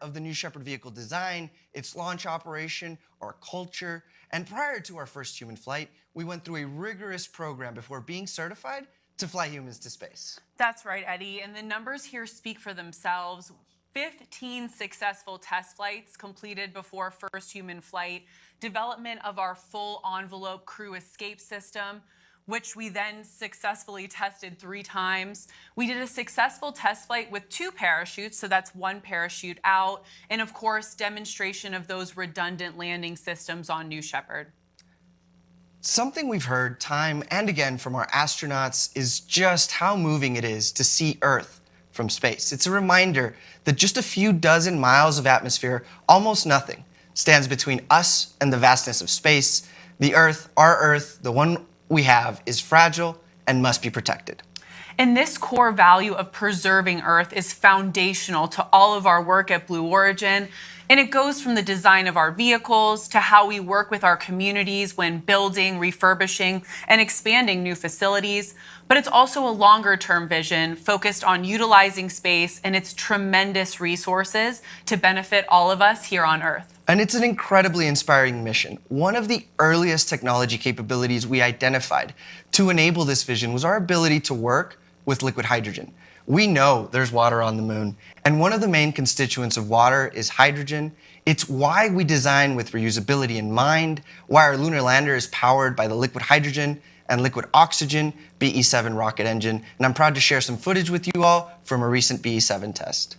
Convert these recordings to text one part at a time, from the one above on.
of the New Shepard vehicle design, its launch operation, our culture, and prior to our first human flight, we went through a rigorous program before being certified to fly humans to space. That's right, Eddie, and the numbers here speak for themselves. 15 successful test flights completed before first human flight, development of our full envelope crew escape system, which we then successfully tested 3 times. We did a successful test flight with 2 parachutes, so that's 1 parachute out, and of course, demonstration of those redundant landing systems on New Shepard. Something we've heard time and again from our astronauts is just how moving it is to see Earth from space. It's a reminder that just a few dozen miles of atmosphere, almost nothing, stands between us and the vastness of space. The Earth, our Earth, the one we have, is fragile and must be protected. And this core value of preserving Earth is foundational to all of our work at Blue Origin. And it goes from the design of our vehicles to how we work with our communities when building, refurbishing, and expanding new facilities. But it's also a longer-term vision focused on utilizing space and its tremendous resources to benefit all of us here on Earth. And it's an incredibly inspiring mission. One of the earliest technology capabilities we identified to enable this vision was our ability to work with liquid hydrogen. We know there's water on the moon, and one of the main constituents of water is hydrogen. It's why we design with reusability in mind, why our lunar lander is powered by the liquid hydrogen and liquid oxygen BE-7 rocket engine, and I'm proud to share some footage with you all from a recent BE-7 test.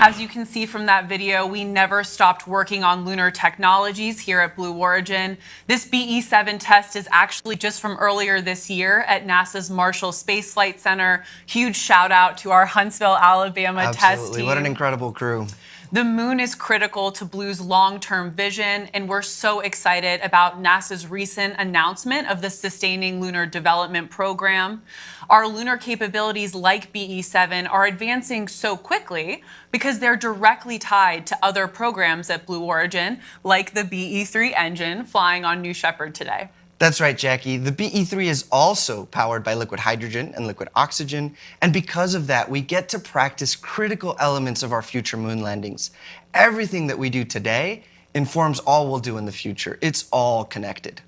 As you can see from that video, we never stopped working on lunar technologies here at Blue Origin. This BE-7 test is actually just from earlier this year at NASA's Marshall Space Flight Center. Huge shout out to our Huntsville, Alabama test team. What an incredible crew. The moon is critical to Blue's long-term vision, and we're so excited about NASA's recent announcement of the Sustaining Lunar Development Program. Our lunar capabilities like BE-7 are advancing so quickly because they're directly tied to other programs at Blue Origin, like the BE-3 engine flying on New Shepard today. That's right, Jackie. The BE-3 is also powered by liquid hydrogen and liquid oxygen, and because of that, we get to practice critical elements of our future moon landings. Everything that we do today informs all we'll do in the future. It's all connected.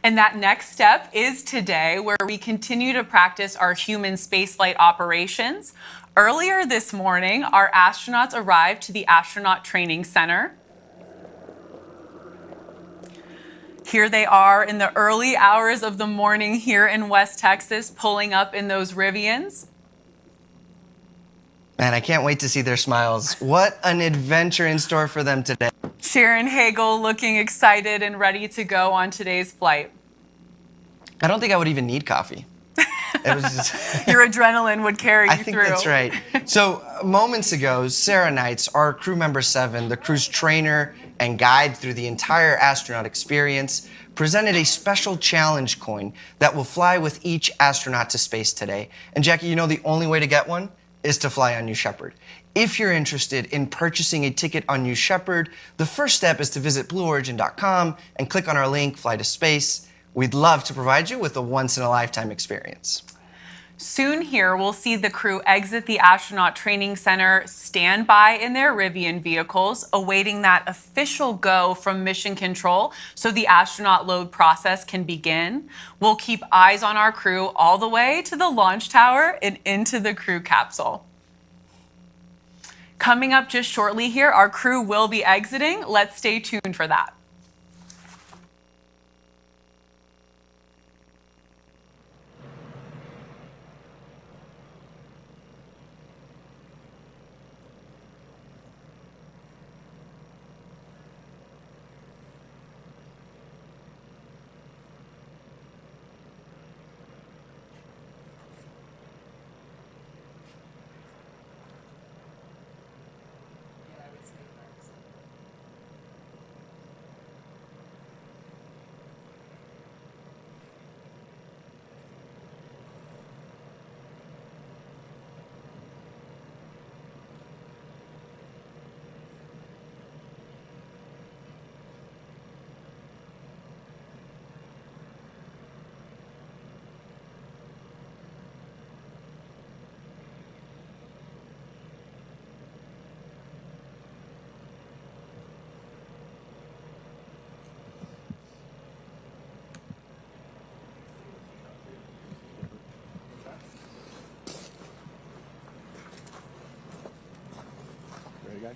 And that next step is today, where we continue to practice our human spaceflight operations. Earlier this morning, our astronauts arrived to the Astronaut Training Center. Here they are in the early hours of the morning here in West Texas, pulling up in those Rivians. Man, I can't wait to see their smiles. What an adventure in store for them today. Sharon Hagel looking excited and ready to go on today's flight. I don't think I would even need coffee. It was just Your adrenaline would carry you through. I think that's right. So moments ago, Sarah Knights, our crew member 7, the crew's trainer and guide through the entire astronaut experience, presented a special challenge coin that will fly with each astronaut to space today. And Jackie, you know the only way to get one is to fly on New Shepard. If you're interested in purchasing a ticket on New Shepard, the first step is to visit blueorigin.com and click on our link, Fly to Space. We'd love to provide you with a once-in-a-lifetime experience. Soon here, we'll see the crew exit the Astronaut Training Center, stand by in their Rivian vehicles, awaiting that official go from Mission Control so the astronaut load process can begin. We'll keep eyes on our crew all the way to the launch tower and into the crew capsule. Coming up just shortly here, our crew will be exiting. Let's stay tuned for that. guy.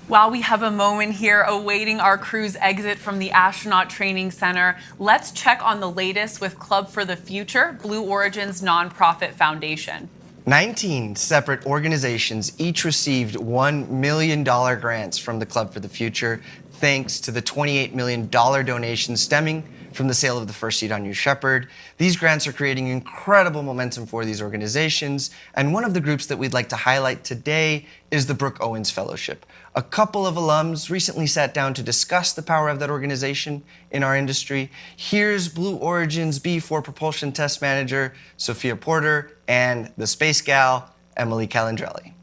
While we have a moment here awaiting our crew's exit from the Astronaut Training Center, let's check on the latest with Club for the Future, Blue Origin's nonprofit foundation. 19 separate organizations each received $1 million grants from the Club for the Future, thanks to the $28 million donation stemming from the sale of the first seat on New Shepard. These grants are creating incredible momentum for these organizations, and one of the groups that we'd like to highlight today is the Brooke Owens Fellowship. A couple of alums recently sat down to discuss the power of that organization in our industry. Here's Blue Origin's B4 propulsion test manager, Sophia Porter, and the space gal, Emily Calandrelli.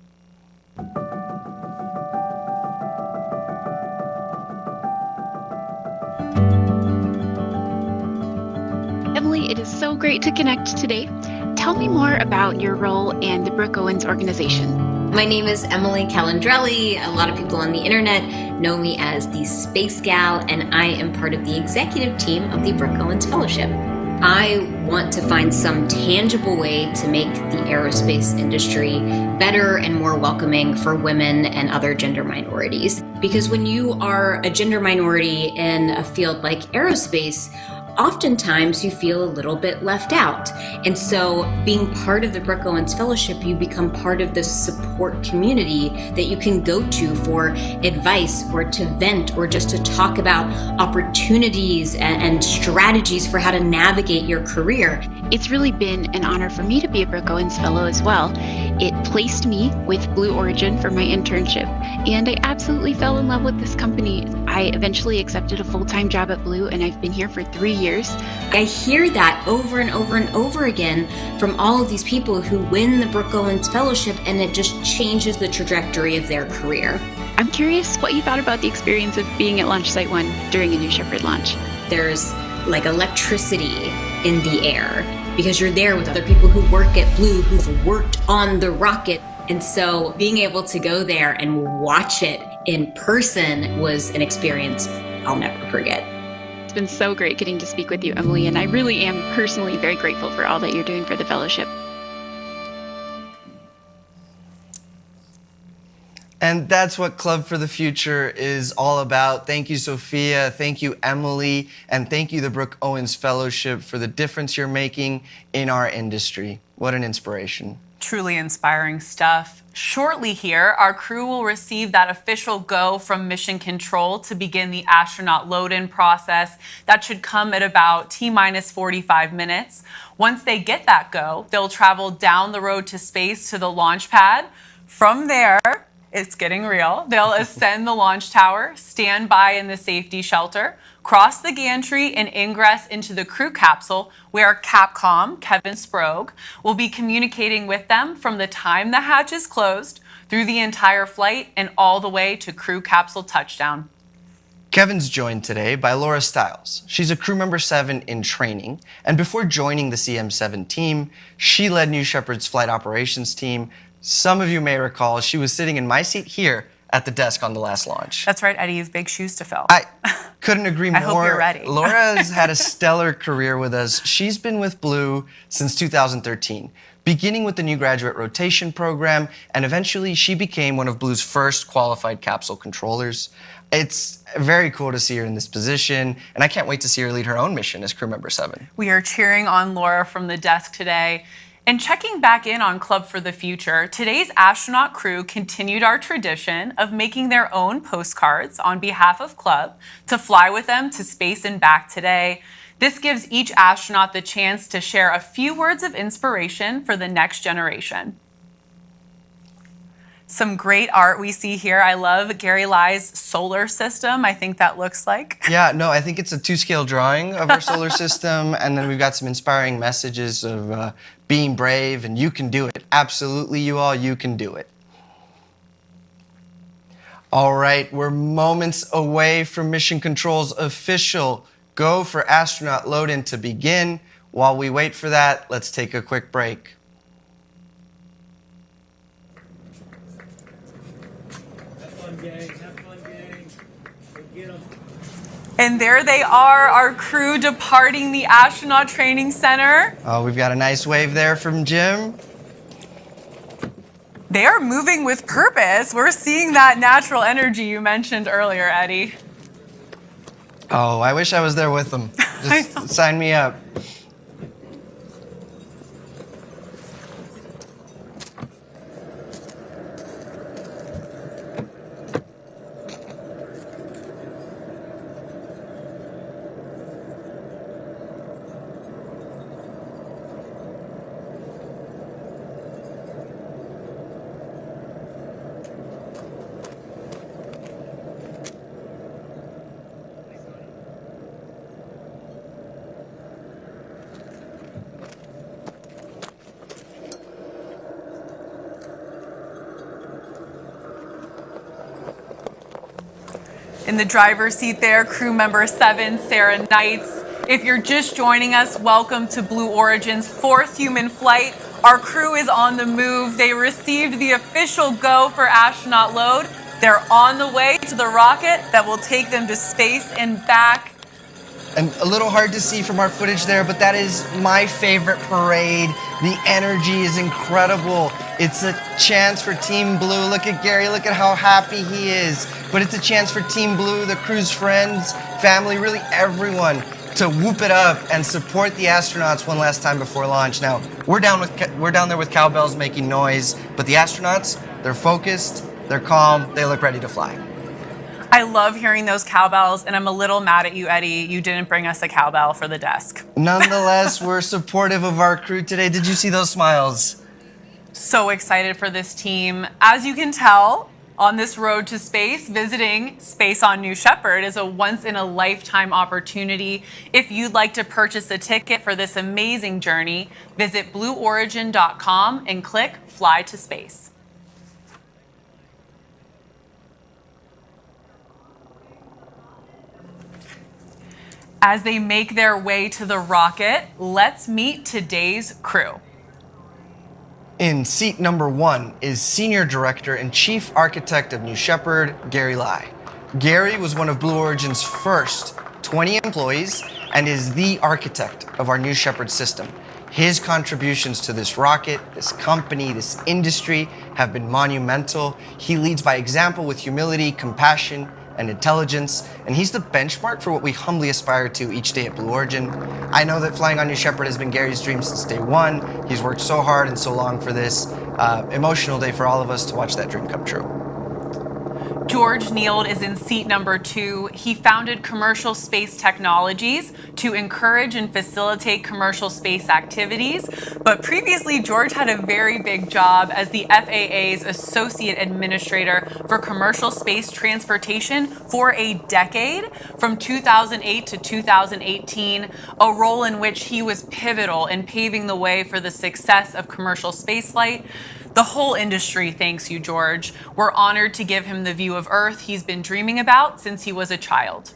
Emily, it is so great to connect today. Tell me more about your role and the Brooke Owens organization. My name is Emily Calandrelli. A lot of people on the internet know me as the Space Gal, and I am part of the executive team of the Brooke Owens Fellowship. I want to find some tangible way to make the aerospace industry better and more welcoming for women and other gender minorities. Because when you are a gender minority in a field like aerospace, oftentimes you feel a little bit left out. And so being part of the Brooke Owens Fellowship, you become part of this support community that you can go to for advice or to vent or just to talk about opportunities and strategies for how to navigate your career. It's really been an honor for me to be a Brooke Owens Fellow as well. It placed me with Blue Origin for my internship, and I absolutely fell in love with this company. I eventually accepted a full-time job at Blue, and I've been here for 3 years. I hear that over and over and over again from all of these people who win the Brooke Owens Fellowship, and it just changes the trajectory of their career. I'm curious what you thought about the experience of being at Launch Site 1 during a New Shepard launch. There's like electricity in the air because you're there with other people who work at Blue, who've worked on the rocket. And so being able to go there and watch it in person was an experience I'll never forget. It's been so great getting to speak with you, Emily, and I really am personally very grateful for all that you're doing for the fellowship. And that's what Club for the Future is all about. Thank you, Sophia. Thank you, Emily. And thank you, the Brooke Owens Fellowship, for the difference you're making in our industry. What an inspiration. Truly inspiring stuff. Shortly here, our crew will receive that official go from Mission Control to begin the astronaut load-in process. That should come at about T-minus 45 minutes. Once they get that go, they'll travel down the road to space to the launch pad. From there, it's getting real. They'll ascend the launch tower, stand by in the safety shelter, cross the gantry, and ingress into the crew capsule where Capcom, Kevin Sprague, will be communicating with them from the time the hatch is closed through the entire flight and all the way to crew capsule touchdown. Kevin's joined today by Laura Stiles. She's a crew member 7 in training, and before joining the CM7 team, she led New Shepard's flight operations team. Some of you may recall she was sitting in my seat here at the desk on the last launch. That's right, Eddie. You have big shoes to fill. I couldn't agree more. I hope you're ready. Laura's had a stellar career with us. She's been with Blue since 2013, beginning with the new graduate rotation program, and eventually she became one of Blue's first qualified capsule controllers. It's very cool to see her in this position, and I can't wait to see her lead her own mission as crew member 7. We are cheering on Laura from the desk today. And checking back in on Club for the Future, today's astronaut crew continued our tradition of making their own postcards on behalf of Club to fly with them to space and back today. This gives each astronaut the chance to share a few words of inspiration for the next generation. Some great art we see here. I love Gary Lai's solar system. I think that looks like. Yeah, no, I think it's a 2-scale drawing of our solar system, and then we've got some inspiring messages of being brave, and you can do it. Absolutely, you all, you can do it. All right, we're moments away from Mission Control's official go for astronaut load-in to begin. While we wait for that, let's take a quick break. Have fun, gang. Have fun, gang. Go get 'em. And there they are, our crew departing the Astronaut Training Center. Oh, we've got a nice wave there from Jim. They are moving with purpose. We're seeing that natural energy you mentioned earlier, Eddie. Oh, I wish I was there with them. Just sign me up. In the driver's seat there, crew member 7, Sarah Knights. If you're just joining us, welcome to Blue Origin's 4th human flight. Our crew is on the move. They received the official go for astronaut load. They're on the way to the rocket that will take them to space and back. And a little hard to see from our footage there, but that is my favorite parade. The energy is incredible. It's a chance for Team Blue. Look at Gary, look at how happy he is. But it's a chance for Team Blue, the crew's friends, family, really everyone to whoop it up and support the astronauts one last time before launch. Now, we're down there with cowbells making noise, but the astronauts, they're focused, they're calm, they look ready to fly. I love hearing those cowbells, and I'm a little mad at you, Eddie. You didn't bring us a cowbell for the desk. Nonetheless, we're supportive of our crew today. Did you see those smiles? So excited for this team. As you can tell, on this road to space, visiting Space on New Shepard is a once-in-a-lifetime opportunity. If you'd like to purchase a ticket for this amazing journey, visit blueorigin.com and click Fly to Space. As they make their way to the rocket, let's meet today's crew. In seat number 1 is Senior Director and Chief Architect of New Shepard, Gary Lai. Gary was one of Blue Origin's first 20 employees and is the architect of our New Shepard system. His contributions to this rocket, this company, this industry have been monumental. He leads by example with humility, compassion, and intelligence, and he's the benchmark for what we humbly aspire to each day at Blue Origin. I know that flying on New Shepard has been Gary's dream since day one. He's worked so hard and so long for this. Emotional day for all of us to watch that dream come true. George Neild is in seat number 2. He founded Commercial Space Technologies to encourage and facilitate commercial space activities. But previously, George had a very big job as the FAA's Associate Administrator for Commercial Space Transportation for a decade, from 2008 to 2018, a role in which he was pivotal in paving the way for the success of commercial spaceflight. The whole industry thanks you, George. We're honored to give him the view of Earth he's been dreaming about since he was a child.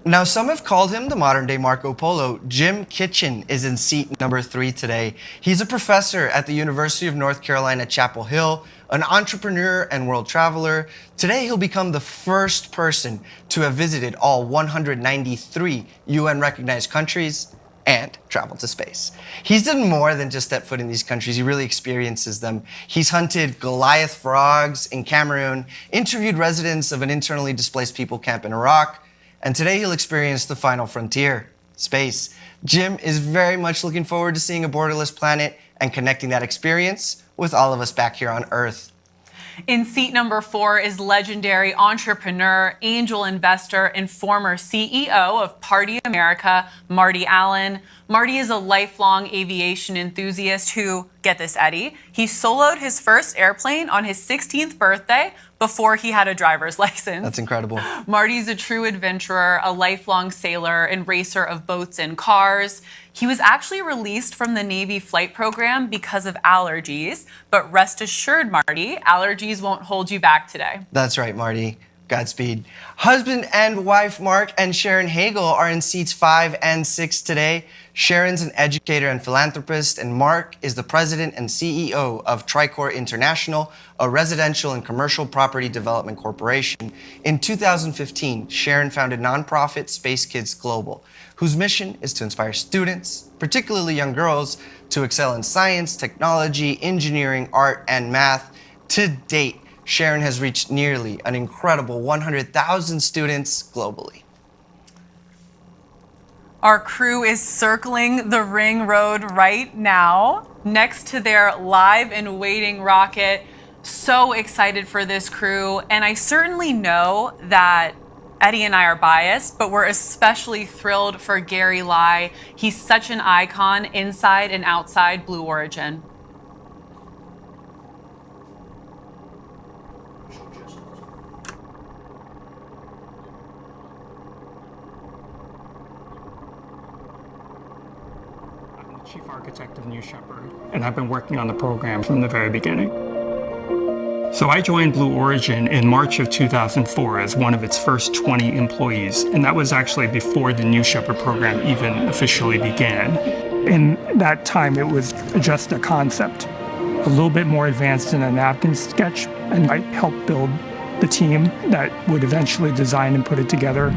Now, some have called him the modern-day Marco Polo. Jim Kitchen is in seat number 3 today. He's a professor at the University of North Carolina, Chapel Hill, an entrepreneur and world traveler. Today, he'll become the first person to have visited all 193 UN-recognized countries and travel to space. He's done more than just step foot in these countries. He really experiences them. He's hunted Goliath frogs in Cameroon, interviewed residents of an internally displaced people camp in Iraq, and today he'll experience the final frontier, space. Jim is very much looking forward to seeing a borderless planet and connecting that experience with all of us back here on Earth. In seat number 4 is legendary entrepreneur, angel investor, and former CEO of Party America, Marty Allen. Marty is a lifelong aviation enthusiast who, get this, Eddie, he soloed his first airplane on his 16th birthday before he had a driver's license. That's incredible. Marty's a true adventurer, a lifelong sailor and racer of boats and cars. He was actually released from the Navy flight program because of allergies, but rest assured, Marty, allergies won't hold you back today. That's right, Marty. Godspeed. Husband and wife Mark and Sharon Hagel are in seats 5 and 6 today. Sharon's an educator and philanthropist, and Mark is the president and CEO of Tricor International, a residential and commercial property development corporation. In 2015, Sharon founded nonprofit Space Kids Global, whose mission is to inspire students, particularly young girls, to excel in science, technology, engineering, art, and math. To date, Sharon has reached nearly an incredible 100,000 students globally. Our crew is circling the ring road right now next to their live and waiting rocket. So excited for this crew. And I certainly know that Eddie and I are biased, but we're especially thrilled for Gary Lai. He's such an icon inside and outside Blue Origin. Chief Architect of New Shepard, and I've been working on the program from the very beginning. So I joined Blue Origin in March of 2004 as one of its first 20 employees, and that was actually before the New Shepard program even officially began. In that time, it was just a concept, a little bit more advanced than a napkin sketch, and I helped build the team that would eventually design and put it together.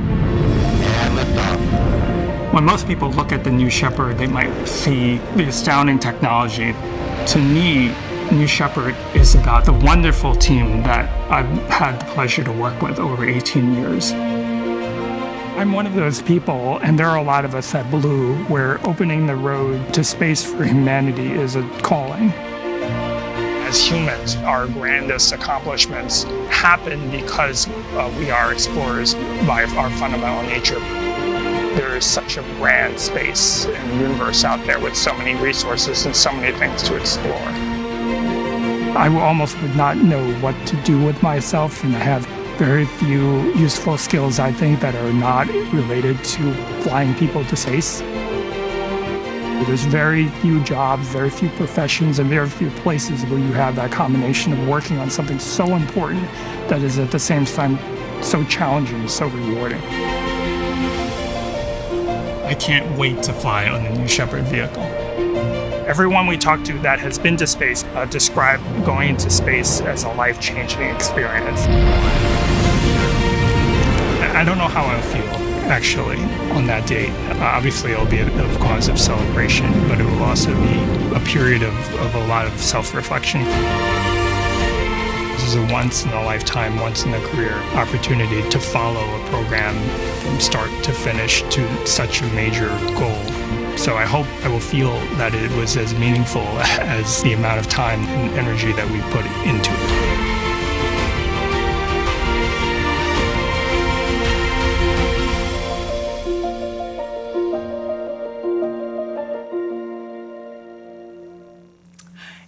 When most people look at the New Shepard, they might see the astounding technology. To me, New Shepard is about the wonderful team that I've had the pleasure to work with over 18 years. I'm one of those people, and there are a lot of us at Blue, where opening the road to space for humanity is a calling. As humans, our grandest accomplishments happen because we are explorers by our fundamental nature. There is such a grand space and universe out there with so many resources and so many things to explore. I almost would not know what to do with myself, and I have very few useful skills, I think, that are not related to flying people to space. There's very few jobs, very few professions, and very few places where you have that combination of working on something so important that is at the same time so challenging and so rewarding. I can't wait to fly on the New Shepard vehicle. Everyone we talk to that has been to space described going into space as a life-changing experience. I don't know how I'll feel, actually, on that date. Obviously, it'll be a cause of celebration, but it will also be a period of a lot of self-reflection. This is a once-in-a-lifetime, once-in-a-career opportunity to follow a program from start to finish to such a major goal. So I hope I will feel that it was as meaningful as the amount of time and energy that we put into it.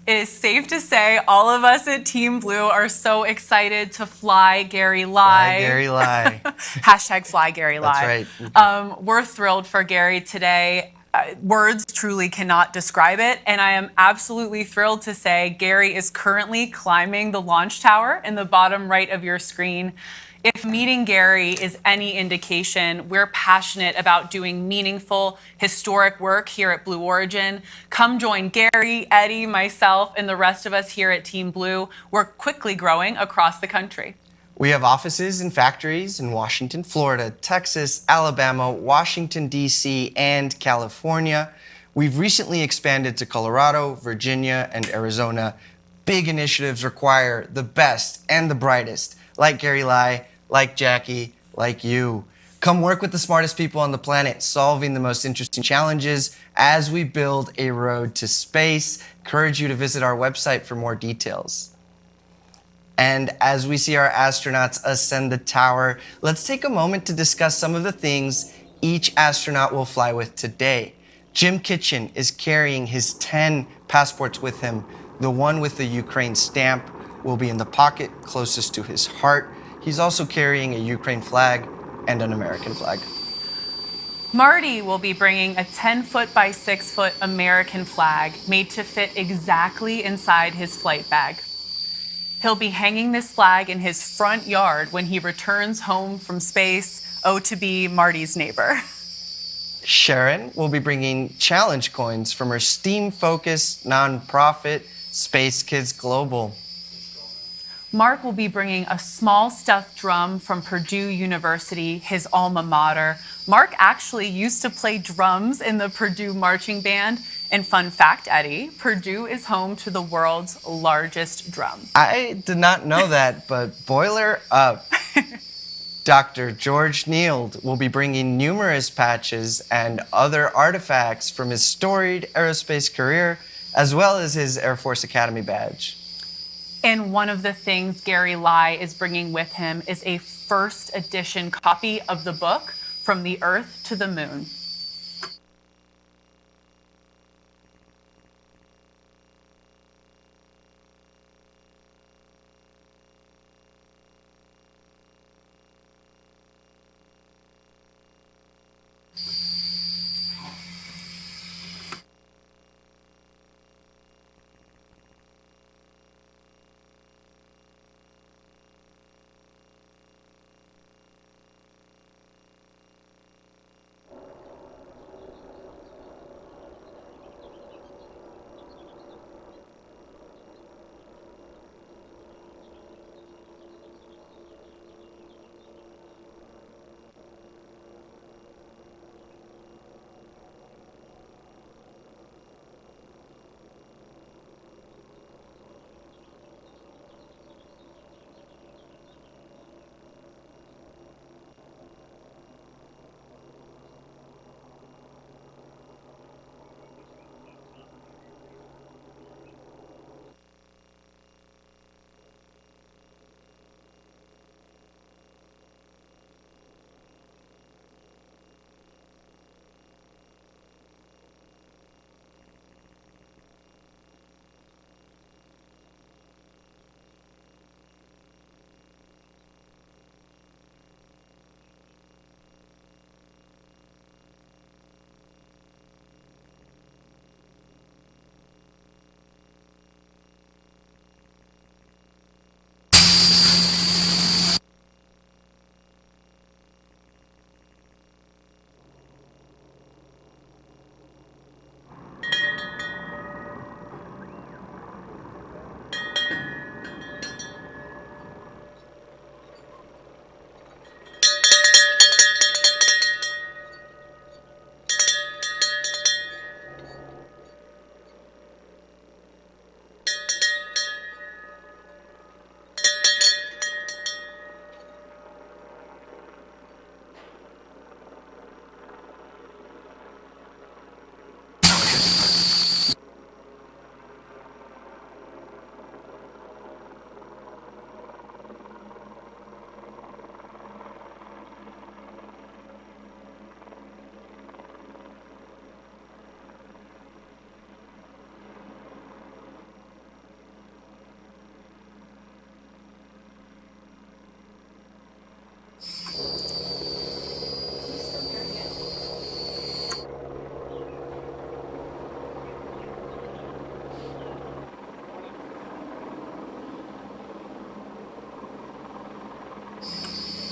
It is safe to say all of us at Team Blue are so excited to fly Gary Lai. Fly Gary Lai. Hashtag fly Gary Lai. That's right. We're thrilled for Gary today. Words truly cannot describe it, and I am absolutely thrilled to say Gary is currently climbing the launch tower in the bottom right of your screen. If meeting Gary is any indication, we're passionate about doing meaningful, historic work here at Blue Origin. Come join Gary, Eddie, myself, and the rest of us here at Team Blue. We're quickly growing across the country. We have offices and factories in Washington, Florida, Texas, Alabama, Washington, D.C., and California. We've recently expanded to Colorado, Virginia, and Arizona. Big initiatives require the best and the brightest, like Gary Lai, like Jackie, like you. Come work with the smartest people on the planet, solving the most interesting challenges as we build a road to space. Encourage you to visit our website for more details. And as we see our astronauts ascend the tower, let's take a moment to discuss some of the things each astronaut will fly with today. Jim Kitchen is carrying his 10 passports with him. The one with the Ukraine stamp will be in the pocket closest to his heart. He's also carrying a Ukraine flag and an American flag. Marty will be bringing a 10-foot by 6-foot American flag made to fit exactly inside his flight bag. He'll be hanging this flag in his front yard when he returns home from space, to be Marty's neighbor. Sharon will be bringing challenge coins from her STEAM-focused nonprofit, Space Kids Global. Mark will be bringing a small stuffed drum from Purdue University, his alma mater. Mark actually used to play drums in the Purdue marching band. And fun fact, Eddie, Purdue is home to the world's largest drum. I did not know that, but boiler up. Dr. George Neild will be bringing numerous patches and other artifacts from his storied aerospace career, as well as his Air Force Academy badge. And one of the things Gary Lai is bringing with him is a first edition copy of the book, From the Earth to the Moon.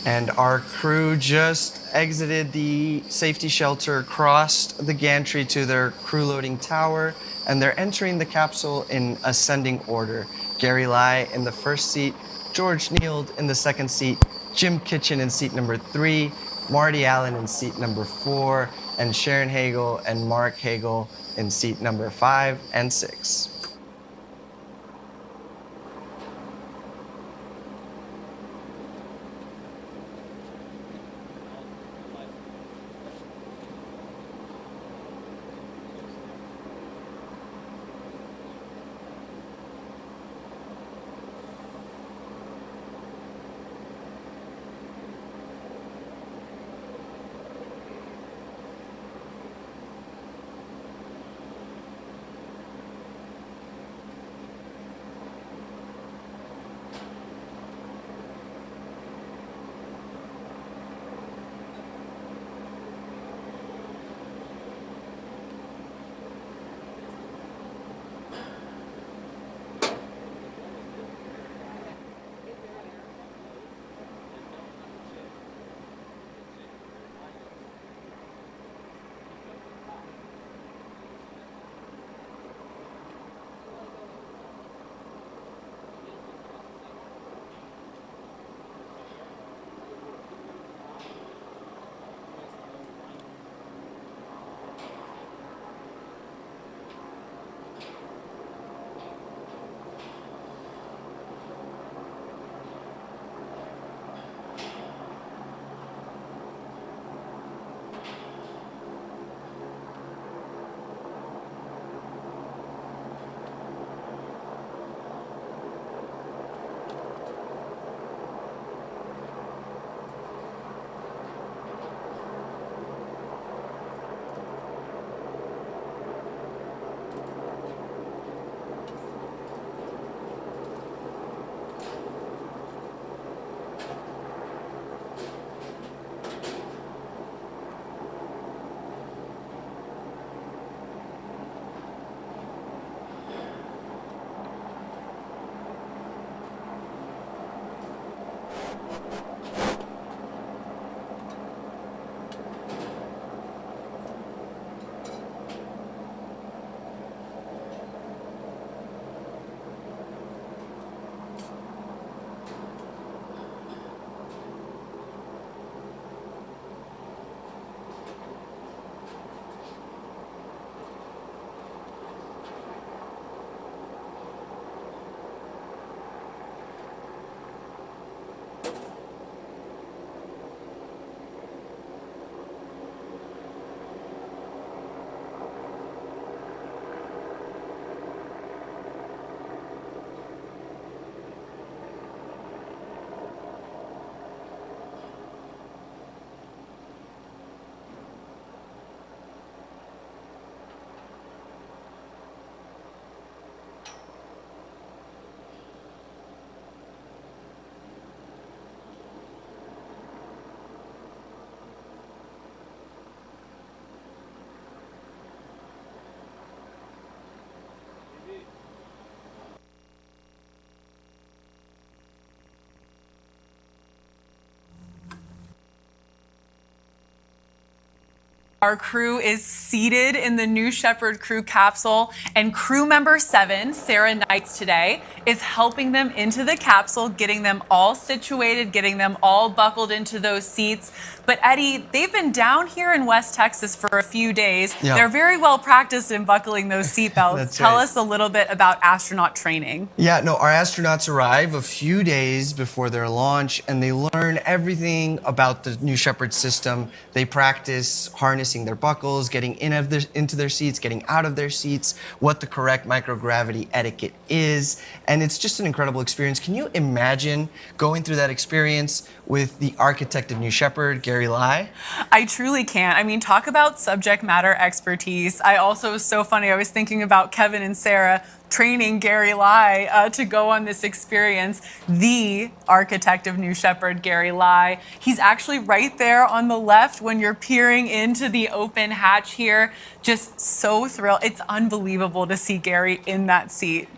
And our crew just exited the safety shelter, crossed the gantry to their crew loading tower, and they're entering the capsule in ascending order. Gary Lai in the first seat, George Neild in the second seat, Jim Kitchen in seat number 3, Marty Allen in seat number 4, and Sharon Hagel and Mark Hagel in seat number 5 and 6. Our crew is seated in the New Shepard crew capsule, and crew member 7, Sarah Knights, today is helping them into the capsule, getting them all situated, getting them all buckled into those seats. But Eddie, they've been down here in West Texas for a few days. Yeah. They're very well practiced in buckling those seatbelts. Tell us a little bit about astronaut training. Yeah, no, our astronauts arrive a few days before their launch, and they learn everything about the New Shepard system. They practice harnessing their buckles, getting into their seats, getting out of their seats, what the correct microgravity etiquette is, and it's just an incredible experience. Can you imagine going through that experience with the architect of New Shepard, Gary Lai? I truly can't. I mean, talk about subject matter expertise. It was so funny. I was thinking about Kevin and Sarah training Gary Lai to go on this experience. The architect of New Shepard, Gary Lai. He's actually right there on the left when you're peering into the open hatch here. Just so thrilled. It's unbelievable to see Gary in that seat.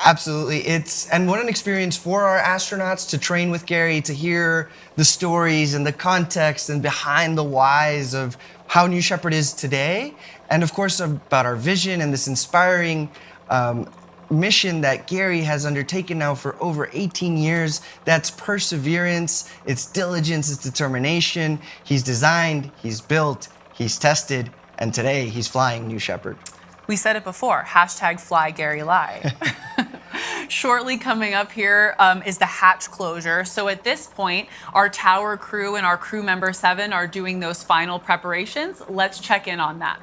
Absolutely. And what an experience for our astronauts to train with Gary, to hear the stories and the context and behind the whys of how New Shepard is today. And of course, about our vision and this inspiring mission that Gary has undertaken now for over 18 years. That's perseverance, it's diligence, it's determination. He's designed, he's built, he's tested, and today he's flying New Shepard. We said it before, #FlyGaryLai. Shortly coming up here is the hatch closure. So at this point, our tower crew and our crew member 7 are doing those final preparations. Let's check in on that.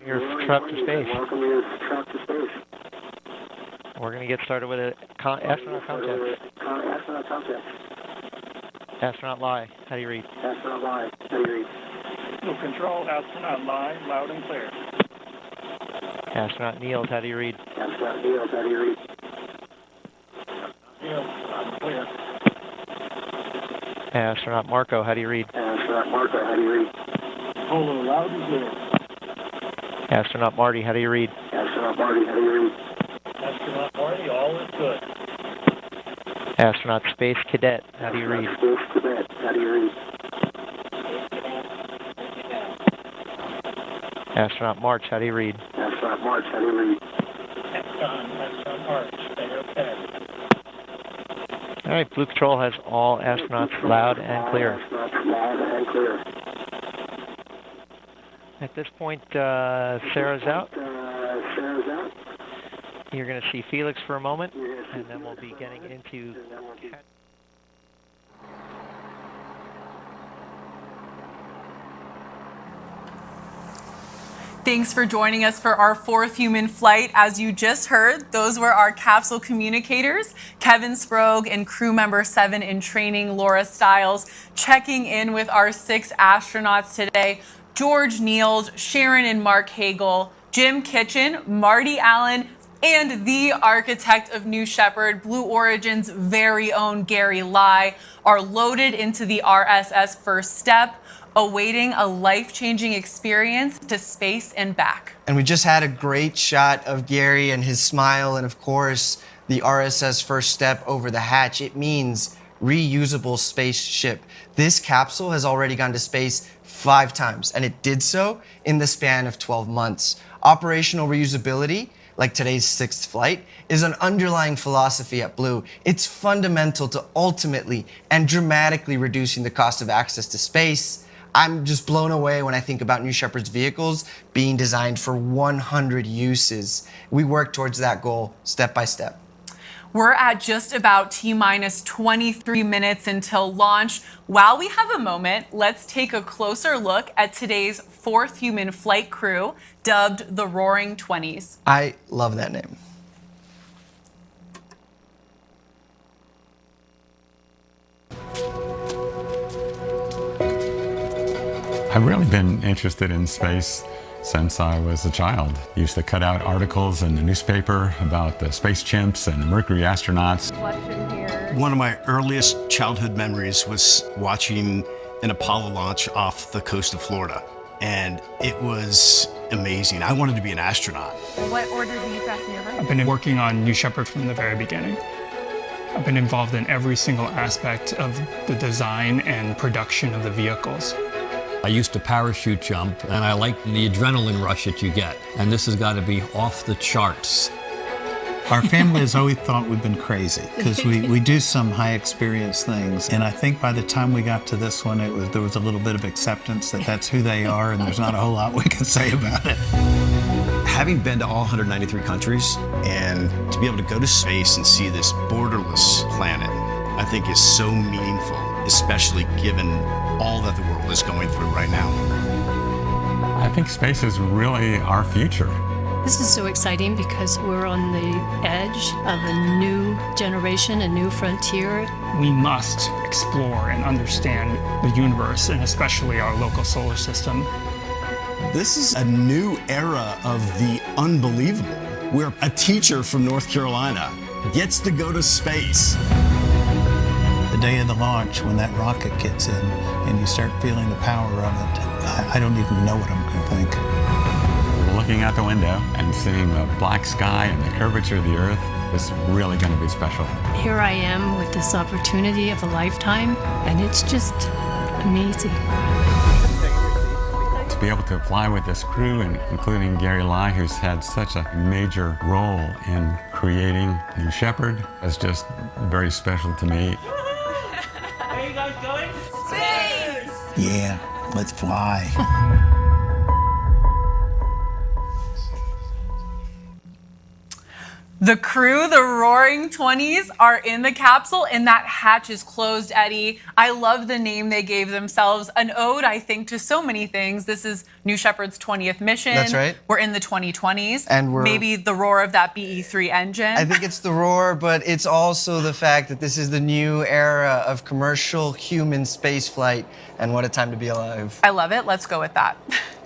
Your trap to space. We're going to get started with astronaut contact. Astronaut Lai, how do you read? Astronaut Lai, how do you read? Fuel control, astronaut Lai, loud and clear. Astronaut Niels, how do you read? Astronaut Niels, how do you read? Niels, loud and clear. Astronaut Marco, how do you read? Astronaut Marco, how do you read? Polo, loud and clear. Astronaut Marty, how do you read? Astronaut Marty, how do you read? Astronaut Marty, all is good. Astronaut Space Cadet, how do you read? Space Cadet, how do you read? Astronaut March, how do you read? Astronaut March, how do you read? Astronaut March, stay okay. All right, Blue Control has all astronauts loud and clear. Astronauts loud and clear. At this point, Sarah's out. Sarah's out. You're going to see Felix for a moment, and then we'll be getting into... Thanks for joining us for our 4th human flight. As you just heard, those were our capsule communicators, Kevin Sprague and crew member 7 in training, Laura Stiles, checking in with our 6 astronauts today. George Niels, Sharon and Mark Hagel, Jim Kitchen, Marty Allen, and the architect of New Shepard, Blue Origin's very own Gary Lai, are loaded into the RSS First Step, awaiting a life-changing experience to space and back. And we just had a great shot of Gary and his smile, and of course, the RSS First Step over the hatch. It means reusable spaceship. This capsule has already gone to space 5 times, and it did so in the span of 12 months. Operational reusability, like today's 6th flight, is an underlying philosophy at Blue. It's fundamental to ultimately and dramatically reducing the cost of access to space. I'm just blown away when I think about New Shepard's vehicles being designed for 100 uses. We work towards that goal step by step. We're at just about T-minus 23 minutes until launch. While we have a moment, let's take a closer look at today's fourth human flight crew, dubbed the Roaring 20s. I love that name. I've really been interested in space since I was a child. Used to cut out articles in the newspaper about the space chimps and the Mercury astronauts. One of my earliest childhood memories was watching an Apollo launch off the coast of Florida. And it was amazing. I wanted to be an astronaut. What order do you press in your room? I've been working on New Shepard from the very beginning. I've been involved in every single aspect of the design and production of the vehicles. I used to parachute jump, and I like the adrenaline rush that you get. And this has got to be off the charts. Our family has always thought we've been crazy because we do some high experience things. And I think by the time we got to this one, there was a little bit of acceptance that that's who they are, and there's not a whole lot we can say about it. Having been to all 193 countries and to be able to go to space and see this borderless planet, I think is so meaningful, especially given all that the world is going through right now. I think space is really our future. This is so exciting because we're on the edge of a new generation, a new frontier. We must explore and understand the universe, and especially our local solar system. This is a new era of the unbelievable, where a teacher from North Carolina gets to go to space. The day of the launch, when that rocket gets in and you start feeling the power of it, I don't even know what I'm going to think. Looking out the window and seeing the black sky and the curvature of the Earth is really going to be special. Here I am with this opportunity of a lifetime, and it's just amazing. To be able to fly with this crew, and including Gary Lai, who's had such a major role in creating New Shepard, is just very special to me. Where are you guys going? Space! Yeah, let's fly. The crew, the Roaring 20s, are in the capsule, and that hatch is closed, Eddie. I love the name they gave themselves. An ode, I think, to so many things. This is New Shepard's 20th mission. That's right. We're in the 2020s. And we're... maybe the roar of that BE-3 engine. I think it's the roar, but it's also the fact that this is the new era of commercial human spaceflight, and what a time to be alive. I love it. Let's go with that.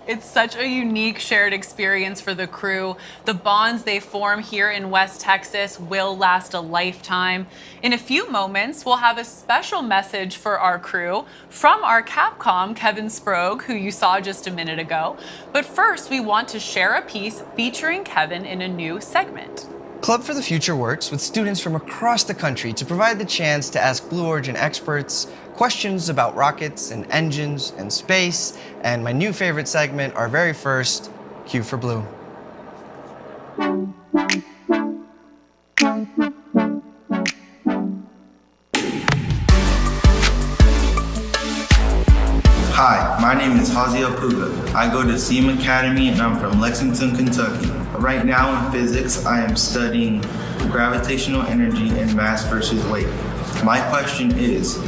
It's such a unique shared experience for the crew. The bonds they form here in West Texas will last a lifetime. In a few moments, we'll have a special message for our crew from our Capcom, Kevin Sprague, who you saw just a minute ago. But first, we want to share a piece featuring Kevin in a new segment. Club for the Future works with students from across the country to provide the chance to ask Blue Origin experts questions about rockets and engines and space, and my new favorite segment, our very first, Q for Blue. Hi, my name is Hazia Puga. I go to SEAM Academy and I'm from Lexington, Kentucky. Right now in physics, I am studying gravitational energy and mass versus weight. My question is,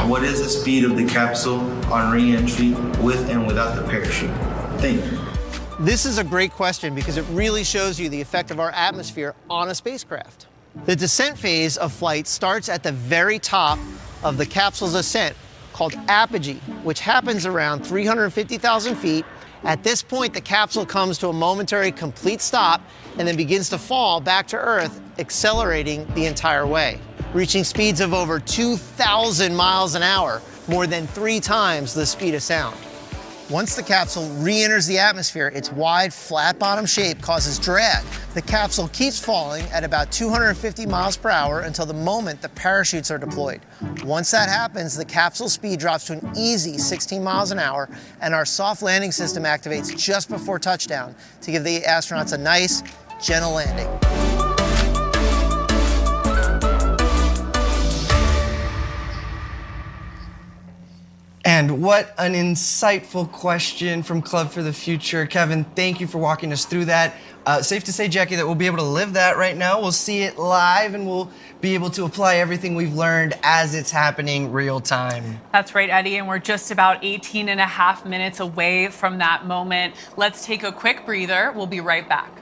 what is the speed of the capsule on re-entry with and without the parachute? Thank you. This is a great question because it really shows you the effect of our atmosphere on a spacecraft. The descent phase of flight starts at the very top of the capsule's ascent, called apogee, which happens around 350,000 feet. At this point, the capsule comes to a momentary complete stop and then begins to fall back to Earth, accelerating the entire way, reaching speeds of over 2,000 miles an hour, more than 3 times the speed of sound. Once the capsule re-enters the atmosphere, its wide, flat-bottom shape causes drag. The capsule keeps falling at about 250 miles per hour until the moment the parachutes are deployed. Once that happens, the capsule speed drops to an easy 16 miles an hour, and our soft landing system activates just before touchdown to give the astronauts a nice, gentle landing. And what an insightful question from Club for the Future. Kevin, thank you for walking us through that. Safe to say, Jackie, that we'll be able to live that right now. We'll see it live, and we'll be able to apply everything we've learned as it's happening real time. That's right, Eddie, and we're just about 18 and a half minutes away from that moment. Let's take a quick breather. We'll be right back.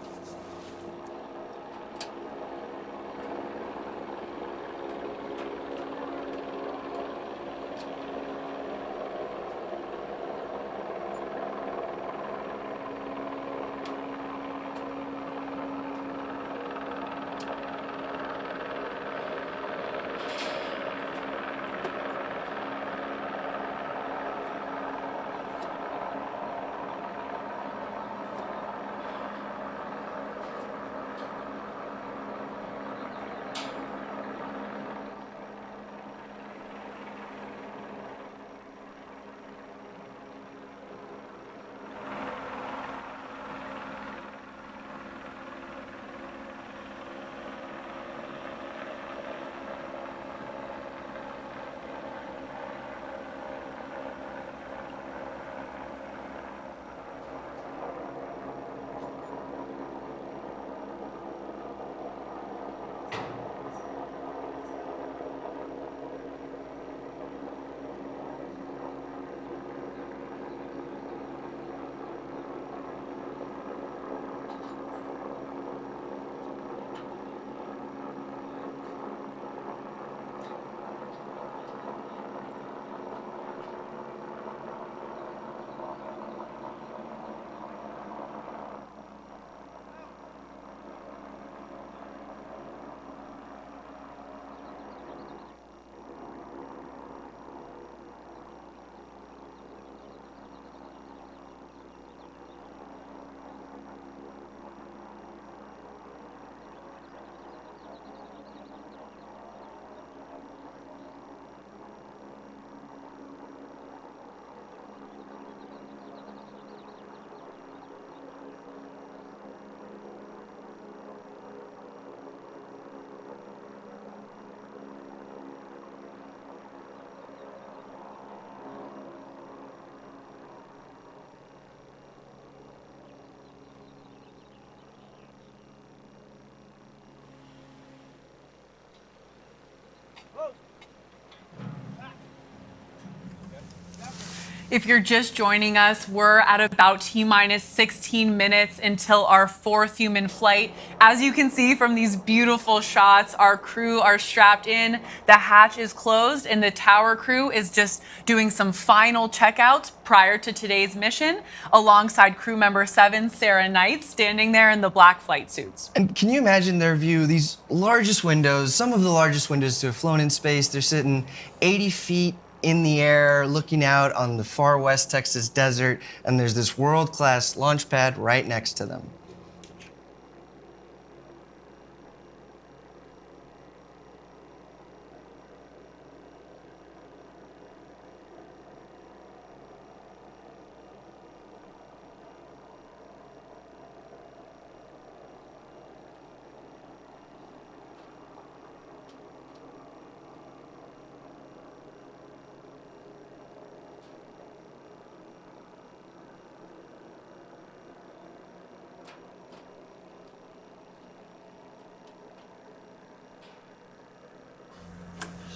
If you're just joining us, we're at about T-minus 16 minutes until our fourth human flight. As you can see from these beautiful shots, our crew are strapped in, the hatch is closed, and the tower crew is just doing some final checkouts prior to today's mission, alongside crew member 7, Sarah Knight, standing there in the black flight suits. And can you imagine their view? These largest windows, some of the largest windows to have flown in space, they're sitting 80 feet in the air, looking out on the far west Texas desert, and there's this world-class launch pad right next to them.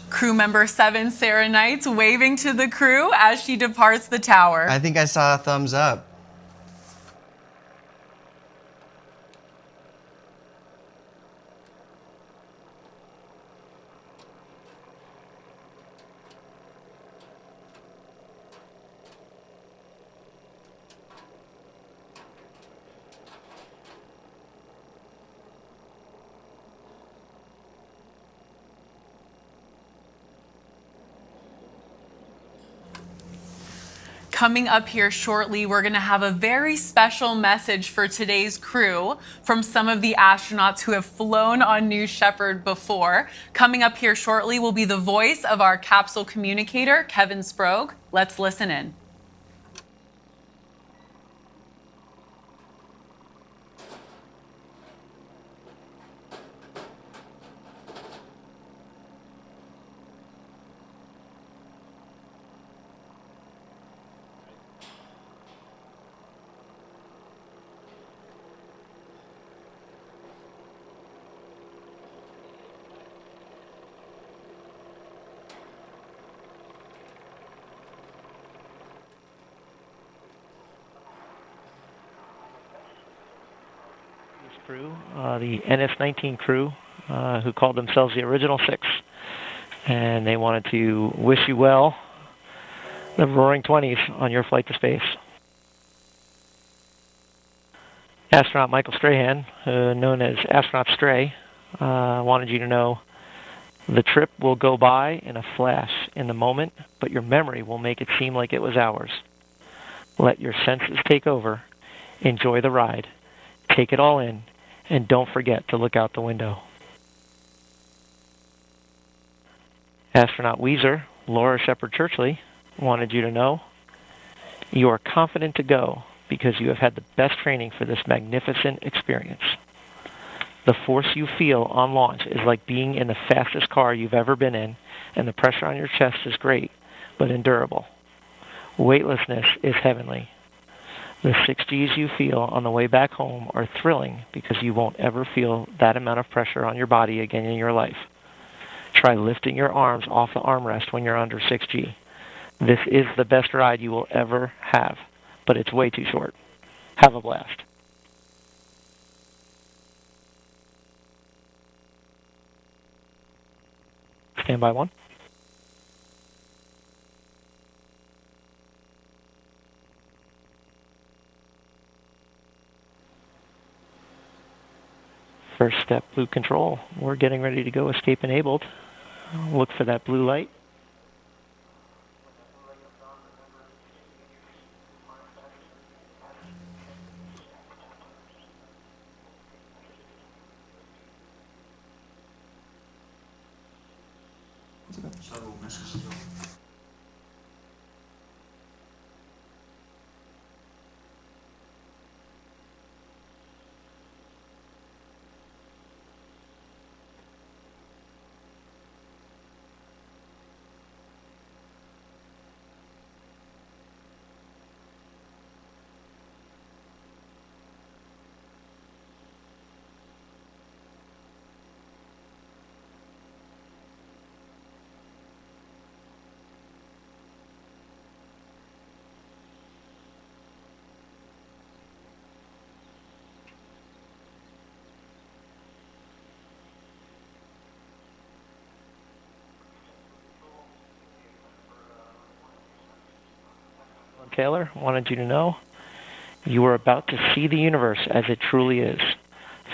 Crew member 7, Sarah Knight, waving to the crew as she departs the tower. I think I saw a thumbs up. Coming up here shortly, we're going to have a very special message for today's crew from some of the astronauts who have flown on New Shepard before. Coming up here shortly will be the voice of our capsule communicator, Kevin Sprague. Let's listen in. crew, the NS-19 crew, who called themselves the Original Six. And they wanted to wish you well, the Roaring 20s, on your flight to space. Astronaut Michael Strahan, known as Astronaut Stray, wanted you to know the trip will go by in a flash in the moment, but your memory will make it seem like it was hours. Let your senses take over. Enjoy the ride. Take it all in, and don't forget to look out the window. Astronaut Weezer, Laura Shepard Churchley, wanted you to know you are confident to go because you have had the best training for this magnificent experience. The force you feel on launch is like being in the fastest car you've ever been in, and the pressure on your chest is great, but endurable. Weightlessness is heavenly. The 6 Gs you feel on the way back home are thrilling because you won't ever feel that amount of pressure on your body again in your life. Try lifting your arms off the armrest when you're under 6G. This is the best ride you will ever have, but it's way too short. Have a blast. Standby 1. First step, blue control. We're getting ready to go escape enabled. Look for that blue light. Taylor wanted you to know you are about to see the universe as it truly is.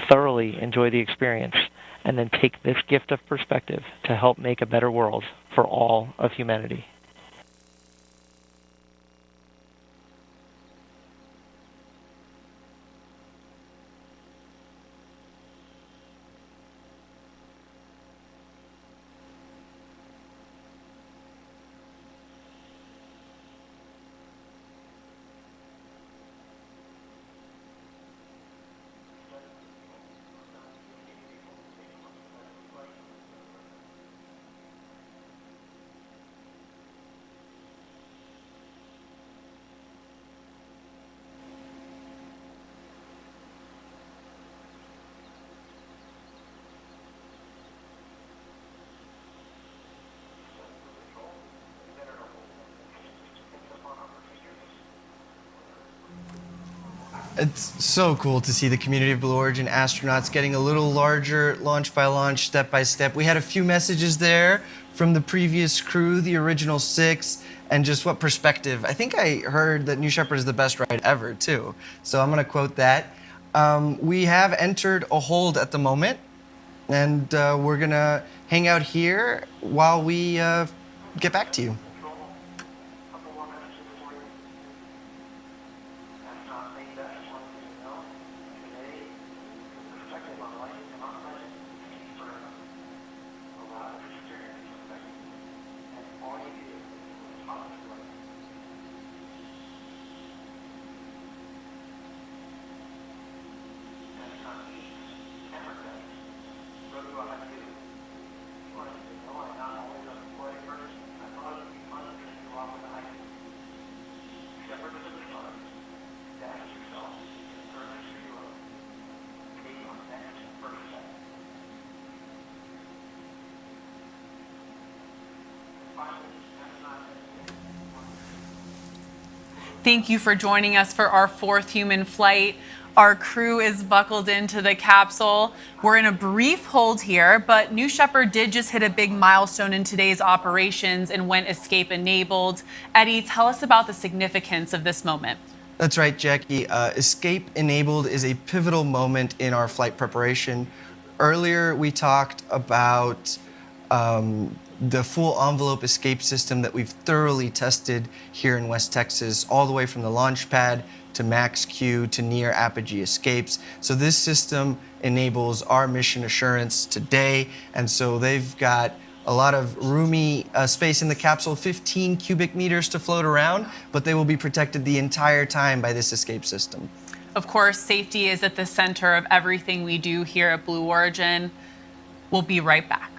Thoroughly enjoy the experience, and then take this gift of perspective to help make a better world for all of humanity. It's so cool to see the community of Blue Origin astronauts getting a little larger, launch by launch, step by step. We had a few messages there from the previous crew, the original 6, and just what perspective. I think I heard that New Shepard is the best ride ever, too. So I'm going to quote that. We have entered a hold at the moment, and we're going to hang out here while we get back to you. Thank you for joining us for our 4th human flight. Our crew is buckled into the capsule. We're in a brief hold here, but New Shepard did just hit a big milestone in today's operations and went escape enabled. Eddie, tell us about the significance of this moment. That's right, Jackie. Escape enabled is a pivotal moment in our flight preparation. Earlier, we talked about the full envelope escape system that we've thoroughly tested here in West Texas, all the way from the launch pad to max Q to near apogee escapes. So this system enables our mission assurance today, and so they've got a lot of roomy space in the capsule, 15 cubic meters to float around, but they will be protected the entire time by this escape system. Of course, safety is at the center of everything we do here at Blue Origin. We'll be right back.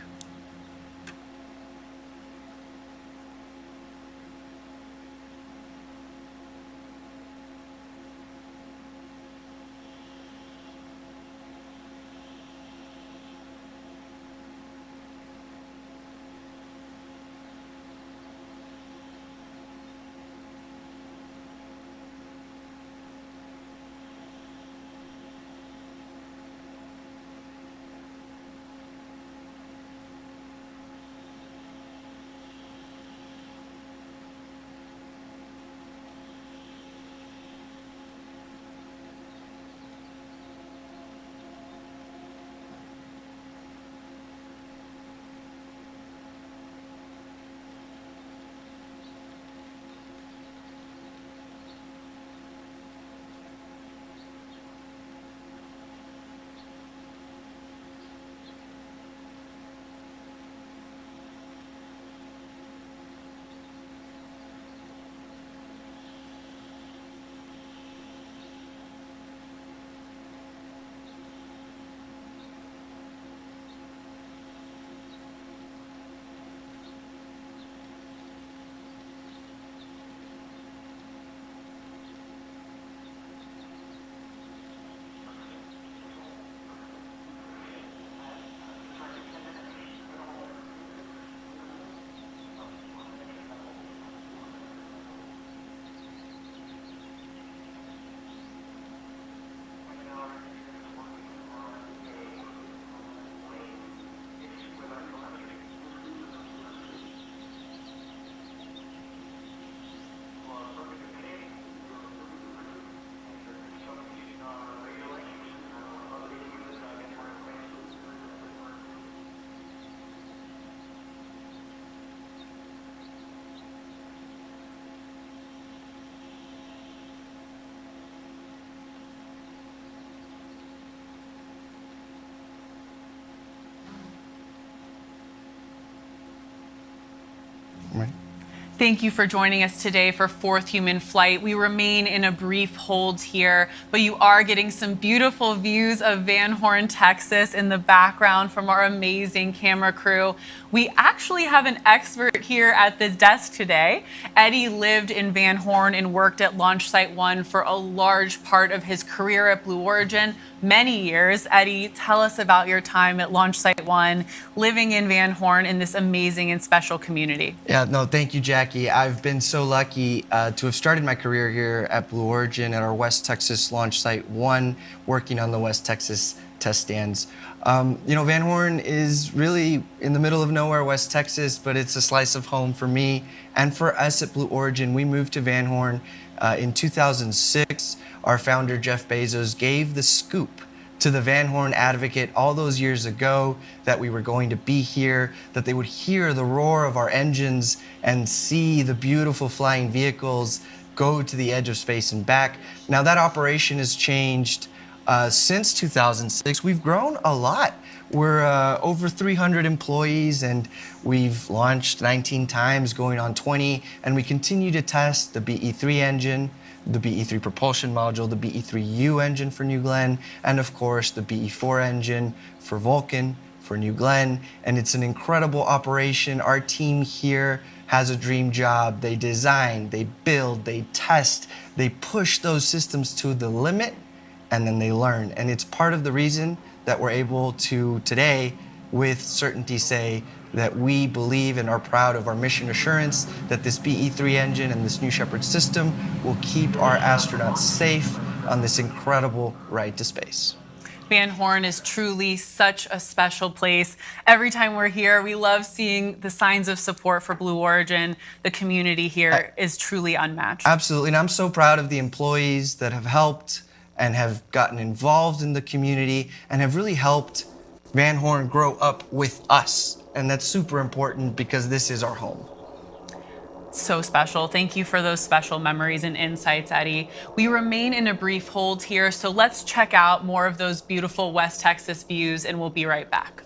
Thank you for joining us today for fourth human flight. We remain in a brief hold here, but you are getting some beautiful views of Van Horn, Texas in the background from our amazing camera crew. We actually have an expert here at the desk today. Eddie lived in Van Horn and worked at Launch Site 1 for a large part of his career at Blue Origin, many years. Eddie, tell us about your time at Launch Site 1, living in Van Horn in this amazing and special community. Yeah, no, thank you, Jackie. I've been so lucky to have started my career here at Blue Origin at our West Texas Launch Site 1, working on the West Texas test stands. You know, Van Horn is really in the middle of nowhere, West Texas, but it's a slice of home for me and for us at Blue Origin. We moved to Van Horn in 2006. Our founder, Jeff Bezos, gave the scoop to the Van Horn Advocate all those years ago that we were going to be here, that they would hear the roar of our engines and see the beautiful flying vehicles go to the edge of space and back. Now that operation has changed since 2006. We've grown a lot. We're over 300 employees and we've launched 19 times, going on 20, and we continue to test the BE3 engine, the BE3 propulsion module, the BE3U engine for New Glenn, and of course the BE4 engine for Vulcan, for New Glenn. And it's an incredible operation. Our team here has a dream job. They design, they build, they test, they push those systems to the limit, and then they learn. And it's part of the reason that we're able to today with certainty say that we believe and are proud of our mission assurance that this BE3 engine and this New Shepard system will keep our astronauts safe on this incredible ride to space. Van Horn is truly such a special place. Every time we're here, we love seeing the signs of support for Blue Origin. The community here is truly unmatched. Absolutely, and I'm so proud of the employees that have helped and have gotten involved in the community and have really helped Van Horn grow up with us. And that's super important because this is our home. So special. Thank you for those special memories and insights, Eddie. We remain in a brief hold here, so let's check out more of those beautiful West Texas views, and we'll be right back.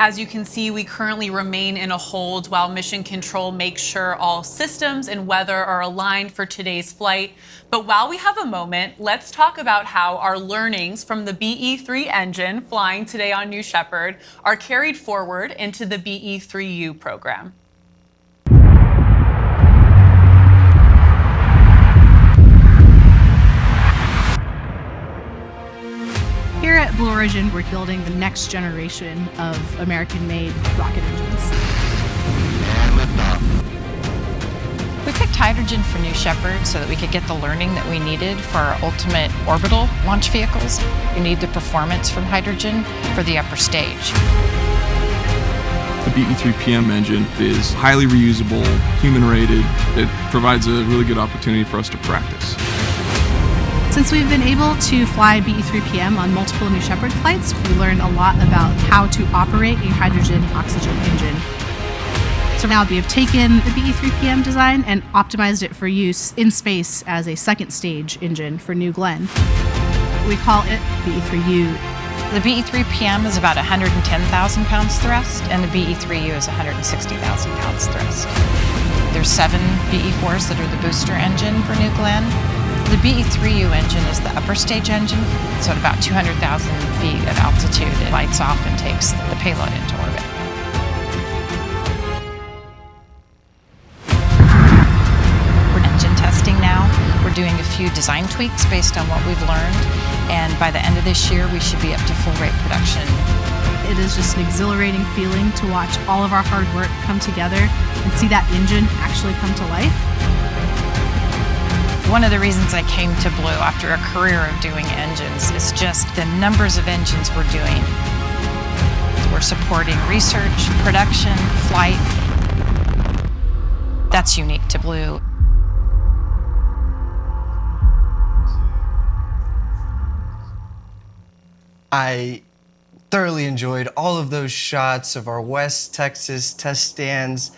As you can see, we currently remain in a hold while Mission Control makes sure all systems and weather are aligned for today's flight. But while we have a moment, let's talk about how our learnings from the BE-3 engine flying today on New Shepard are carried forward into the BE-3U program. Here at Blue Origin, we're building the next generation of American-made rocket engines. And liftoff. We picked hydrogen for New Shepard so that we could get the learning that we needed for our ultimate orbital launch vehicles. We need the performance from hydrogen for the upper stage. The BE-3PM engine is highly reusable, human-rated. It provides a really good opportunity for us to practice. Since we've been able to fly BE-3PM on multiple New Shepard flights, we learned a lot about how to operate a hydrogen-oxygen engine. So now we have taken the BE-3PM design and optimized it for use in space as a second stage engine for New Glenn. We call it BE-3U. The BE-3PM is about 110,000 pounds thrust, and the BE-3U is 160,000 pounds thrust. There's 7 BE-4s that are the booster engine for New Glenn. The BE-3U engine is the upper stage engine, so at about 200,000 feet of altitude, it lights off and takes the payload into orbit. We're engine testing now. We're doing a few design tweaks based on what we've learned, and by the end of this year, we should be up to full rate production. It is just an exhilarating feeling to watch all of our hard work come together and see that engine actually come to life. One of the reasons I came to Blue after a career of doing engines is just the numbers of engines we're doing. We're supporting research, production, flight. That's unique to Blue. I thoroughly enjoyed all of those shots of our West Texas test stands.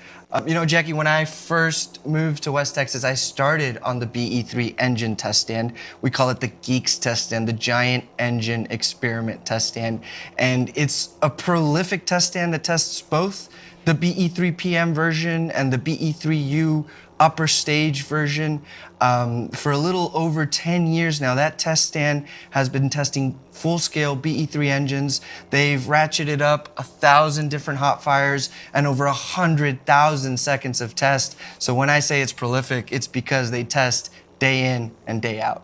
You know, Jackie, when I first moved to West Texas, I started on the BE-3 engine test stand. We call it the Geeks test stand, the Giant Engine Experiment test stand. And it's a prolific test stand that tests both the BE-3PM version and the BE-3U upper stage version. For a little over 10 years now, that test stand has been testing full-scale BE-3 engines. They've ratcheted up 1,000 different hot fires and over 100,000 seconds of test. So when I say it's prolific, it's because they test day in and day out.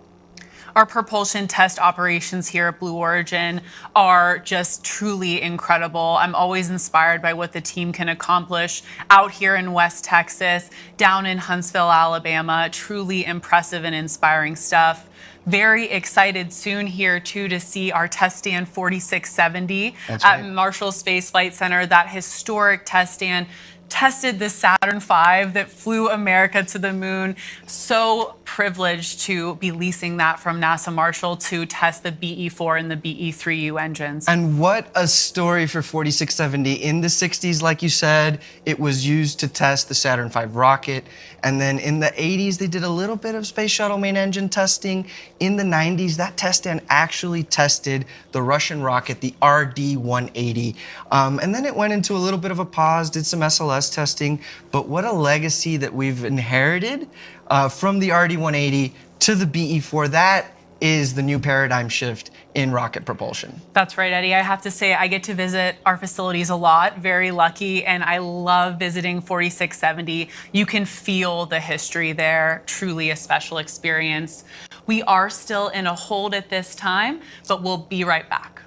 Our propulsion test operations here at Blue Origin are just truly incredible. I'm always inspired by what the team can accomplish out here in West Texas, down in Huntsville, Alabama. Truly impressive and inspiring stuff. Very excited soon here too to see our test stand 4670 at Marshall Space Flight Center. That historic test stand tested the Saturn V that flew America to the moon. So privileged to be leasing that from NASA Marshall to test the BE-4 and the BE-3U engines. And what a story for 4670. In the 60s, like you said, it was used to test the Saturn V rocket. And then in the 80s, they did a little bit of space shuttle main engine testing. In the 90s, that test stand actually tested the Russian rocket, the RD-180. And then it went into a little bit of a pause, did some SLS testing, but what a legacy that we've inherited from the RD-180 to the BE-4. That is the new paradigm shift in rocket propulsion. That's right, Eddie. I have to say I get to visit our facilities a lot, very lucky, and I love visiting 4670. You can feel the history there, truly a special experience. We are still in a hold at this time, but we'll be right back.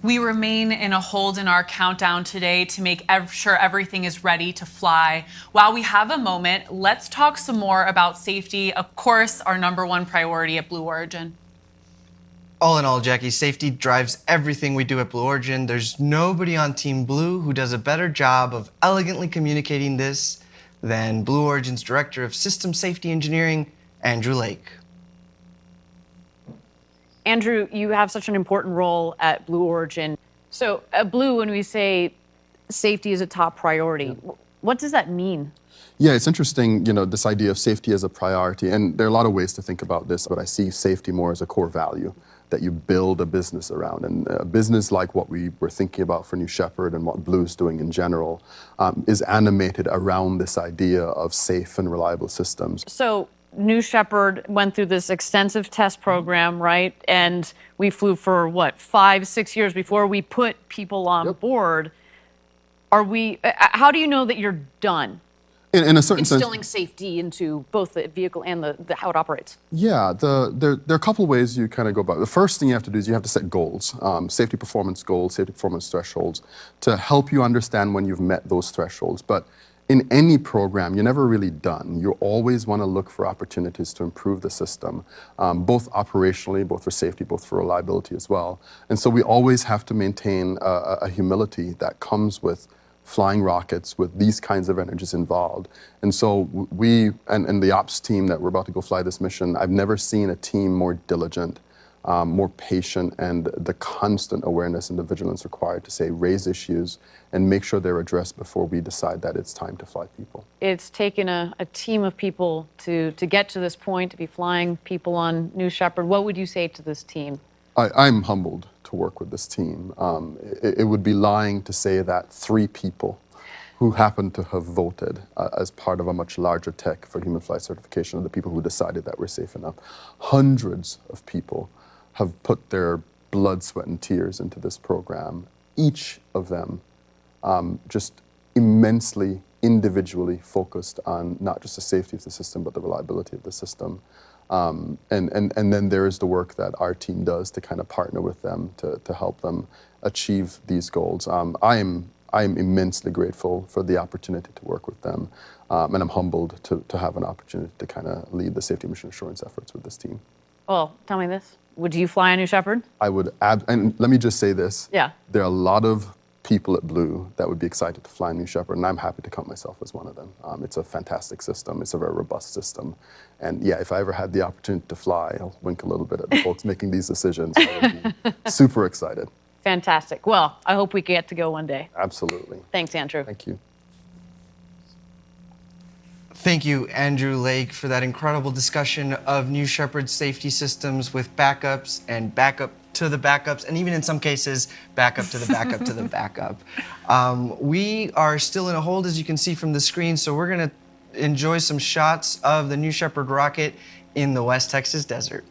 We remain in a hold in our countdown today to make sure everything is ready to fly. While we have a moment, let's talk some more about safety, of course, our #1 priority at Blue Origin. All in all, Jackie, safety drives everything we do at Blue Origin. There's nobody on Team Blue who does a better job of elegantly communicating this than Blue Origin's Director of System Safety Engineering, Andrew Lake. Andrew, you have such an important role at Blue Origin. So at Blue, when we say safety is a top priority, what does that mean? Yeah, it's interesting, this idea of safety as a priority. And there are a lot of ways to think about this, but I see safety more as a core value that you build a business around. And a business like what we were thinking about for New Shepard and what Blue is doing in general is animated around this idea of safe and reliable systems. So New Shepard went through this extensive test program, right? And we flew for, 5-6 years before we put people on board. How do you know that you're done? In a certain sense, instilling safety into both the vehicle and the how it operates. Yeah, there are a couple of ways you kind of go about it. The first thing you have to do is you have to set goals, safety performance goals, safety performance thresholds, to help you understand when you've met those thresholds. But in any program, you're never really done. You always want to look for opportunities to improve the system, both operationally, both for safety, both for reliability as well. And so we always have to maintain a humility that comes with flying rockets with these kinds of energies involved. And so we, and the ops team that we're about to go fly this mission, I've never seen a team more diligent, more patient, and the constant awareness and the vigilance required to raise issues and make sure they're addressed before we decide that it's time to fly people. It's taken a team of people to get to this point, to be flying people on New Shepard. What would you say to this team? I'm humbled to work with this team. It would be lying to say that 3 people who happen to have voted as part of a much larger tech for human flight certification are the people who decided that we're safe enough. Hundreds of people have put their blood, sweat, and tears into this program. Each of them just immensely individually focused on not just the safety of the system, but the reliability of the system. And then there is the work that our team does to kind of partner with them to help them achieve these goals. I am immensely grateful for the opportunity to work with them, and I'm humbled to have an opportunity to kind of lead the safety mission assurance efforts with this team. Well, tell me this. Would you fly a New Shepard? I would, and let me just say this. Yeah. There are a lot of people at Blue that would be excited to fly New Shepard, and I'm happy to count myself as one of them. It's a fantastic system. It's a very robust system. And yeah, if I ever had the opportunity to fly, I'll wink a little bit at the folks making these decisions. I would be super excited. Fantastic. Well, I hope we get to go one day. Absolutely. Thanks, Andrew. Thank you. Thank you, Andrew Lake, for that incredible discussion of New Shepard's safety systems with backups and backup to the backups, and even in some cases, backup to the backup to the backup. We are still in a hold, as you can see from the screen, so we're going to enjoy some shots of the New Shepard rocket in the West Texas desert.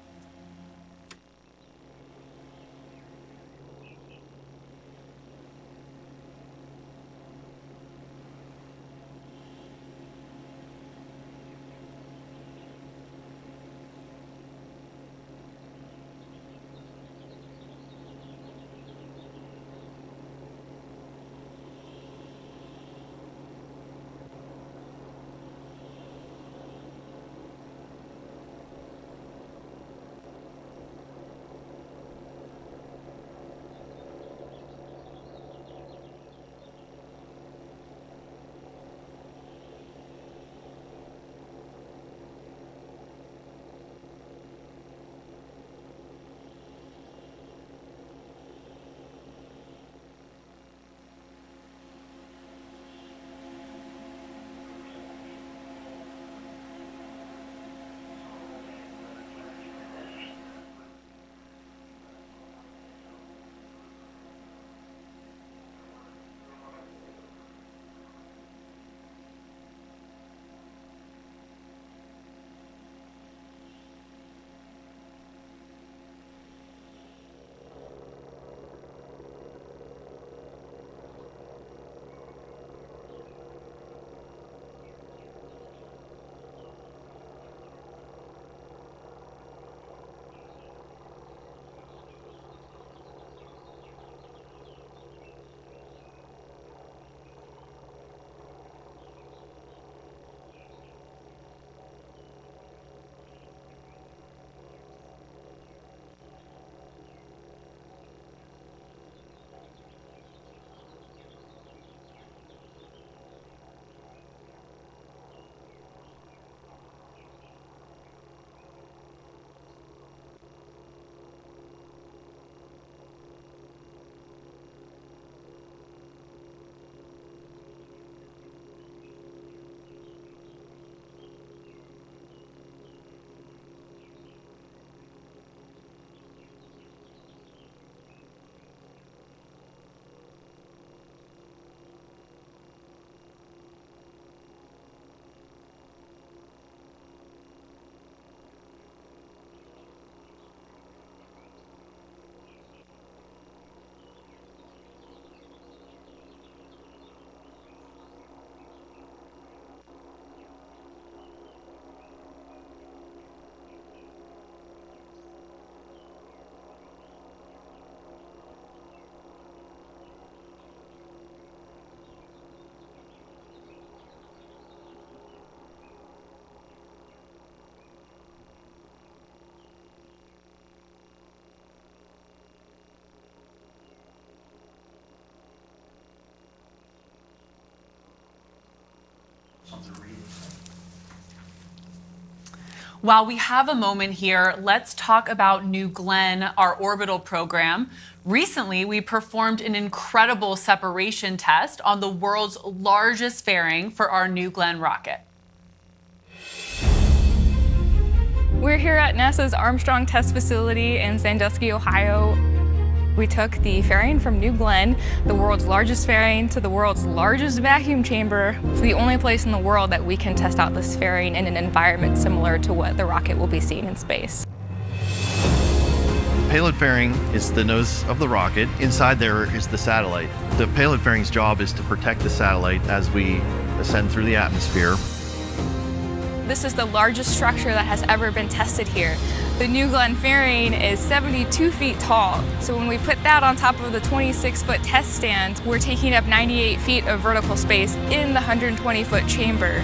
While we have a moment here, let's talk about New Glenn, our orbital program. Recently, we performed an incredible separation test on the world's largest fairing for our New Glenn rocket. We're here at NASA's Armstrong Test Facility in Sandusky, Ohio. We took the fairing from New Glenn, the world's largest fairing, to the world's largest vacuum chamber. It's the only place in the world that we can test out this fairing in an environment similar to what the rocket will be seeing in space. Payload fairing is the nose of the rocket. Inside there is the satellite. The payload fairing's job is to protect the satellite as we ascend through the atmosphere. This is the largest structure that has ever been tested here. The New Glenn fairing is 72 feet tall. So when we put that on top of the 26-foot test stand, we're taking up 98 feet of vertical space in the 120-foot chamber.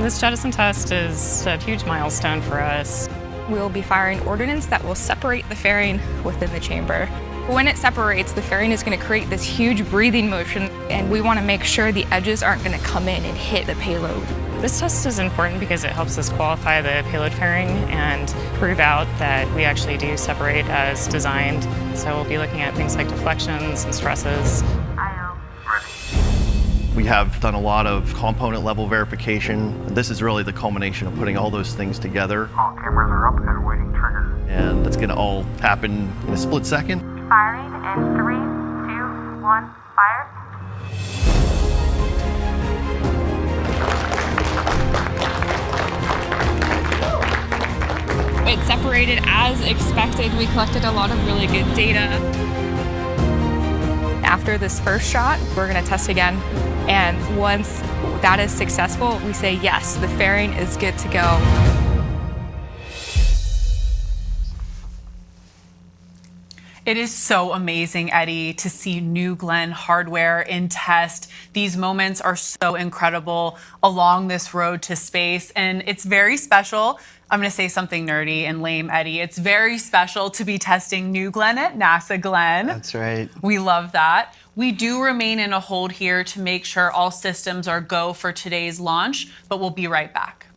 This jettison test is a huge milestone for us. We'll be firing ordnance that will separate the fairing within the chamber. When it separates, the fairing is going to create this huge breathing motion, and we want to make sure the edges aren't going to come in and hit the payload. This test is important because it helps us qualify the payload fairing and prove out that we actually do separate as designed. So we'll be looking at things like deflections and stresses. We have done a lot of component level verification. This is really the culmination of putting all those things together. All cameras are up and awaiting trigger. And it's going to all happen in a split second. Firing in 3, 2, 1, fire. It separated as expected. We collected a lot of really good data. After this first shot, we're going to test again. And once that is successful, we say, yes, the fairing is good to go. It is so amazing, Eddie, to see New Glenn hardware in test. These moments are so incredible along this road to space, and it's very special. I'm going to say something nerdy and lame, Eddie. It's very special to be testing New Glenn at NASA Glenn. That's right. We love that. We do remain in a hold here to make sure all systems are go for today's launch, but we'll be right back.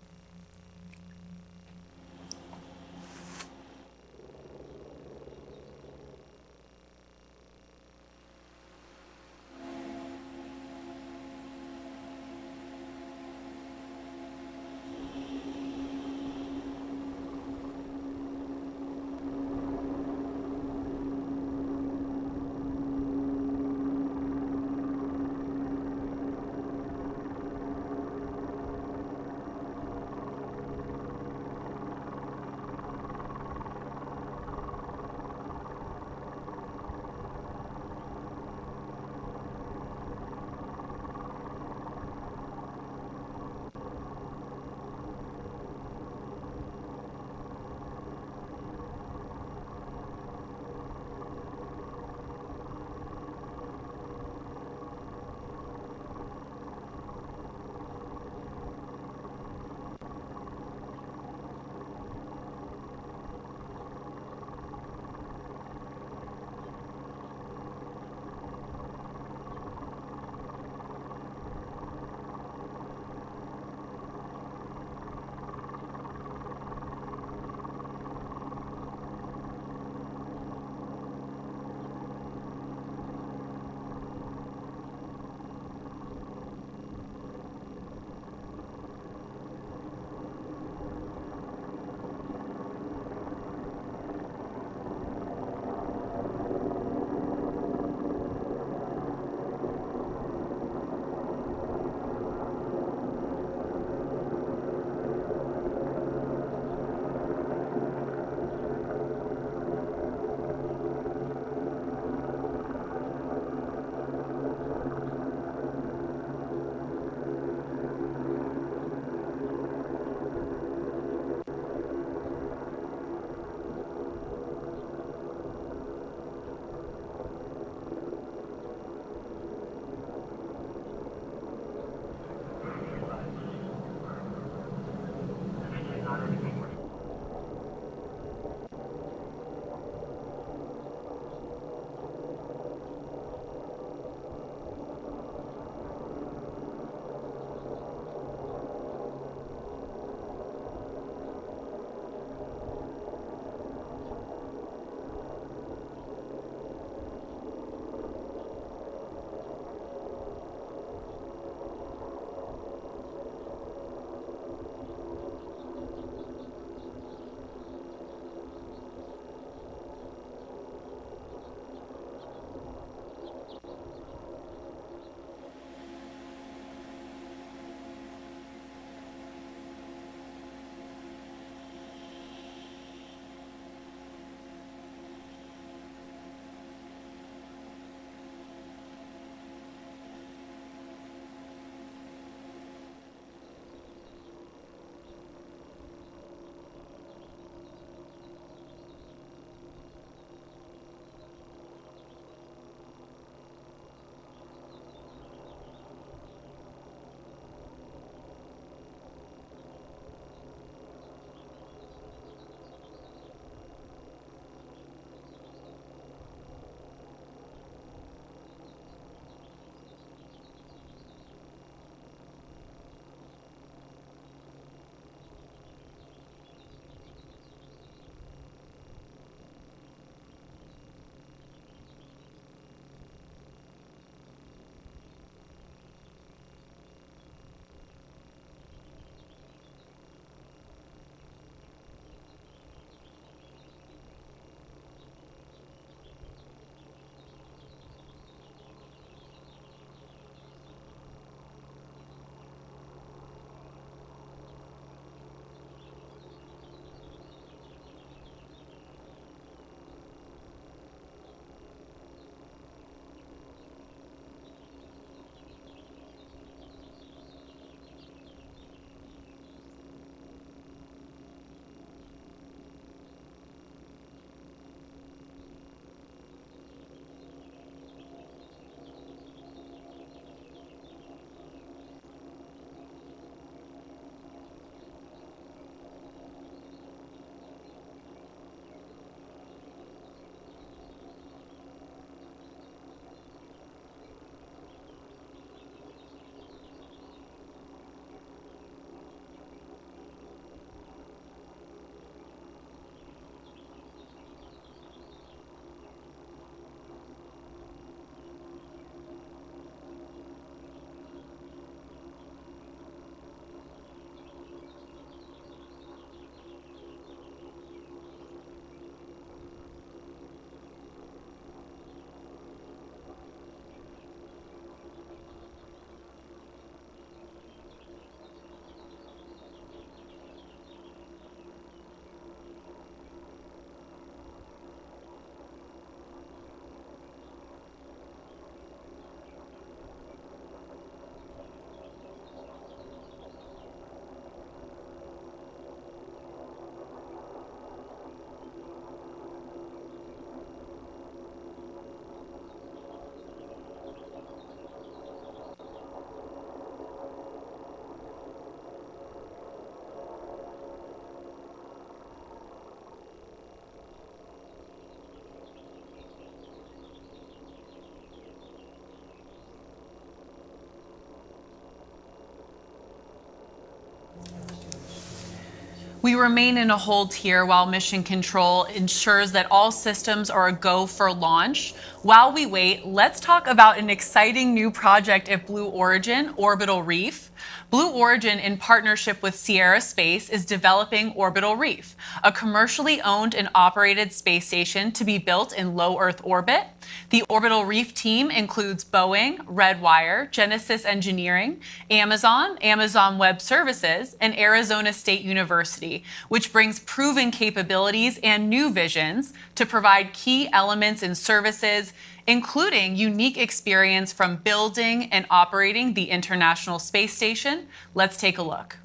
We remain in a hold here while Mission Control ensures that all systems are a go for launch. While we wait, let's talk about an exciting new project at Blue Origin, Orbital Reef. Blue Origin, in partnership with Sierra Space, is developing Orbital Reef, a commercially owned and operated space station to be built in low Earth orbit. The Orbital Reef team includes Boeing, Redwire, Genesis Engineering, Amazon, Amazon Web Services, and Arizona State University, which brings proven capabilities and new visions to provide key elements and services, including unique experience from building and operating the International Space Station. Let's take a look.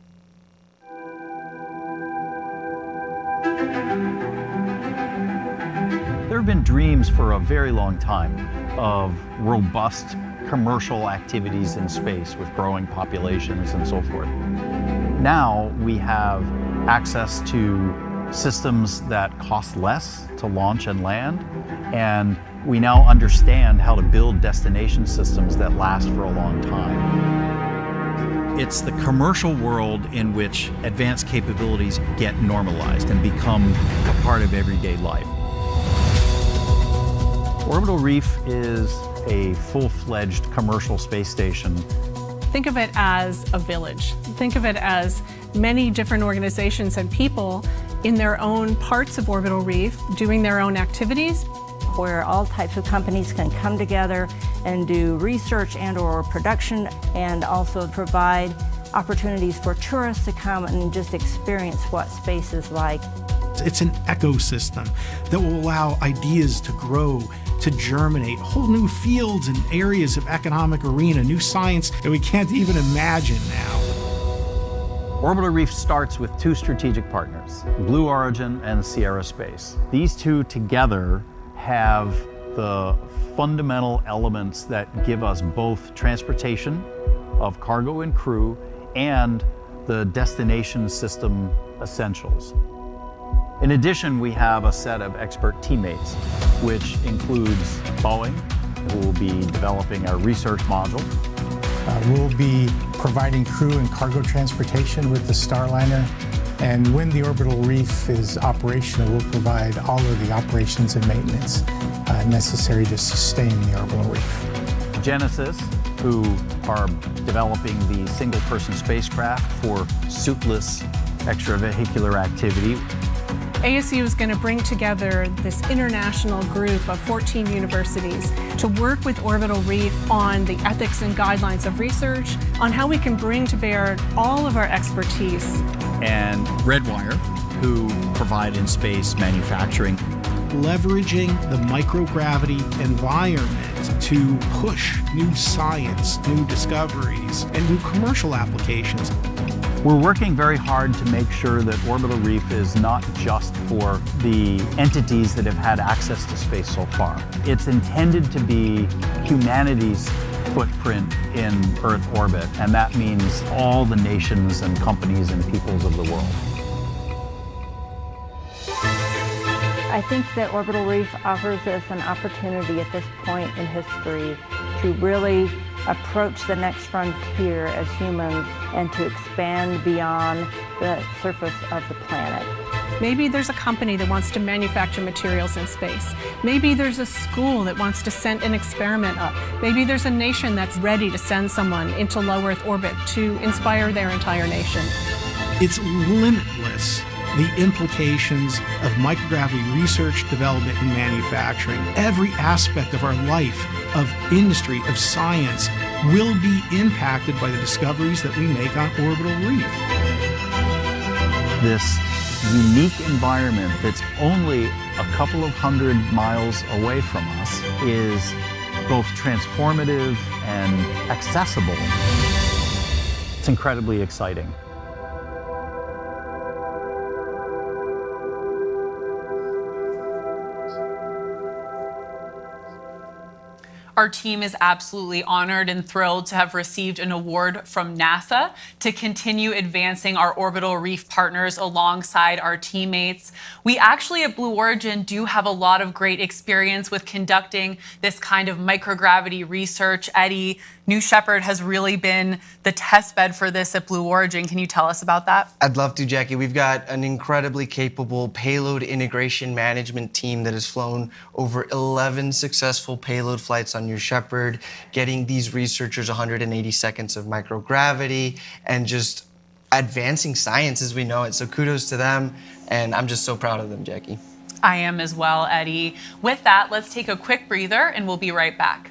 There have been dreams for a very long time of robust commercial activities in space with growing populations and so forth. Now we have access to systems that cost less to launch and land, and we now understand how to build destination systems that last for a long time. It's the commercial world in which advanced capabilities get normalized and become a part of everyday life. Orbital Reef is a full-fledged commercial space station. Think of it as a village. Think of it as many different organizations and people in their own parts of Orbital Reef doing their own activities, where all types of companies can come together and do research and/or production, and also provide opportunities for tourists to come and just experience what space is like. It's an ecosystem that will allow ideas to grow, to germinate, whole new fields and areas of economic arena, new science that we can't even imagine now. Orbital Reef starts with two strategic partners, Blue Origin and Sierra Space. These two together have the fundamental elements that give us both transportation of cargo and crew and the destination system essentials. In addition, we have a set of expert teammates, which includes Boeing, who will be developing our research module. We'll be providing crew and cargo transportation with the Starliner, and when the Orbital Reef is operational, we'll provide all of the operations and maintenance necessary to sustain the Orbital Reef. Genesis, who are developing the single-person spacecraft for suitless extravehicular activity. ASU is going to bring together this international group of 14 universities to work with Orbital Reef on the ethics and guidelines of research, on how we can bring to bear all of our expertise. And Redwire, who provide in-space manufacturing. Leveraging the microgravity environment to push new science, new discoveries, and new commercial applications. We're working very hard to make sure that Orbital Reef is not just for the entities that have had access to space so far. It's intended to be humanity's footprint in Earth orbit, and that means all the nations and companies and peoples of the world. I think that Orbital Reef offers us an opportunity at this point in history to really approach the next frontier as humans and to expand beyond the surface of the planet. Maybe there's a company that wants to manufacture materials in space. Maybe there's a school that wants to send an experiment up. Maybe there's a nation that's ready to send someone into low Earth orbit to inspire their entire nation. It's limitless, the implications of microgravity research, development, and manufacturing. Every aspect of our life, of industry, of science, will be impacted by the discoveries that we make on Orbital Reef. This unique environment that's only a couple of 100 miles away from us is both transformative and accessible. It's incredibly exciting. Our team is absolutely honored and thrilled to have received an award from NASA to continue advancing our Orbital Reef partners alongside our teammates. We actually at Blue Origin do have a lot of great experience with conducting this kind of microgravity research. Eddie, New Shepard has really been the test bed for this at Blue Origin. Can you tell us about that? I'd love to, Jackie. We've got an incredibly capable payload integration management team that has flown over 11 successful payload flights on New Shepard, getting these researchers 180 seconds of microgravity and just advancing science as we know it. So kudos to them, and I'm just so proud of them, Jackie. I am as well, Eddie. With that, let's take a quick breather and we'll be right back.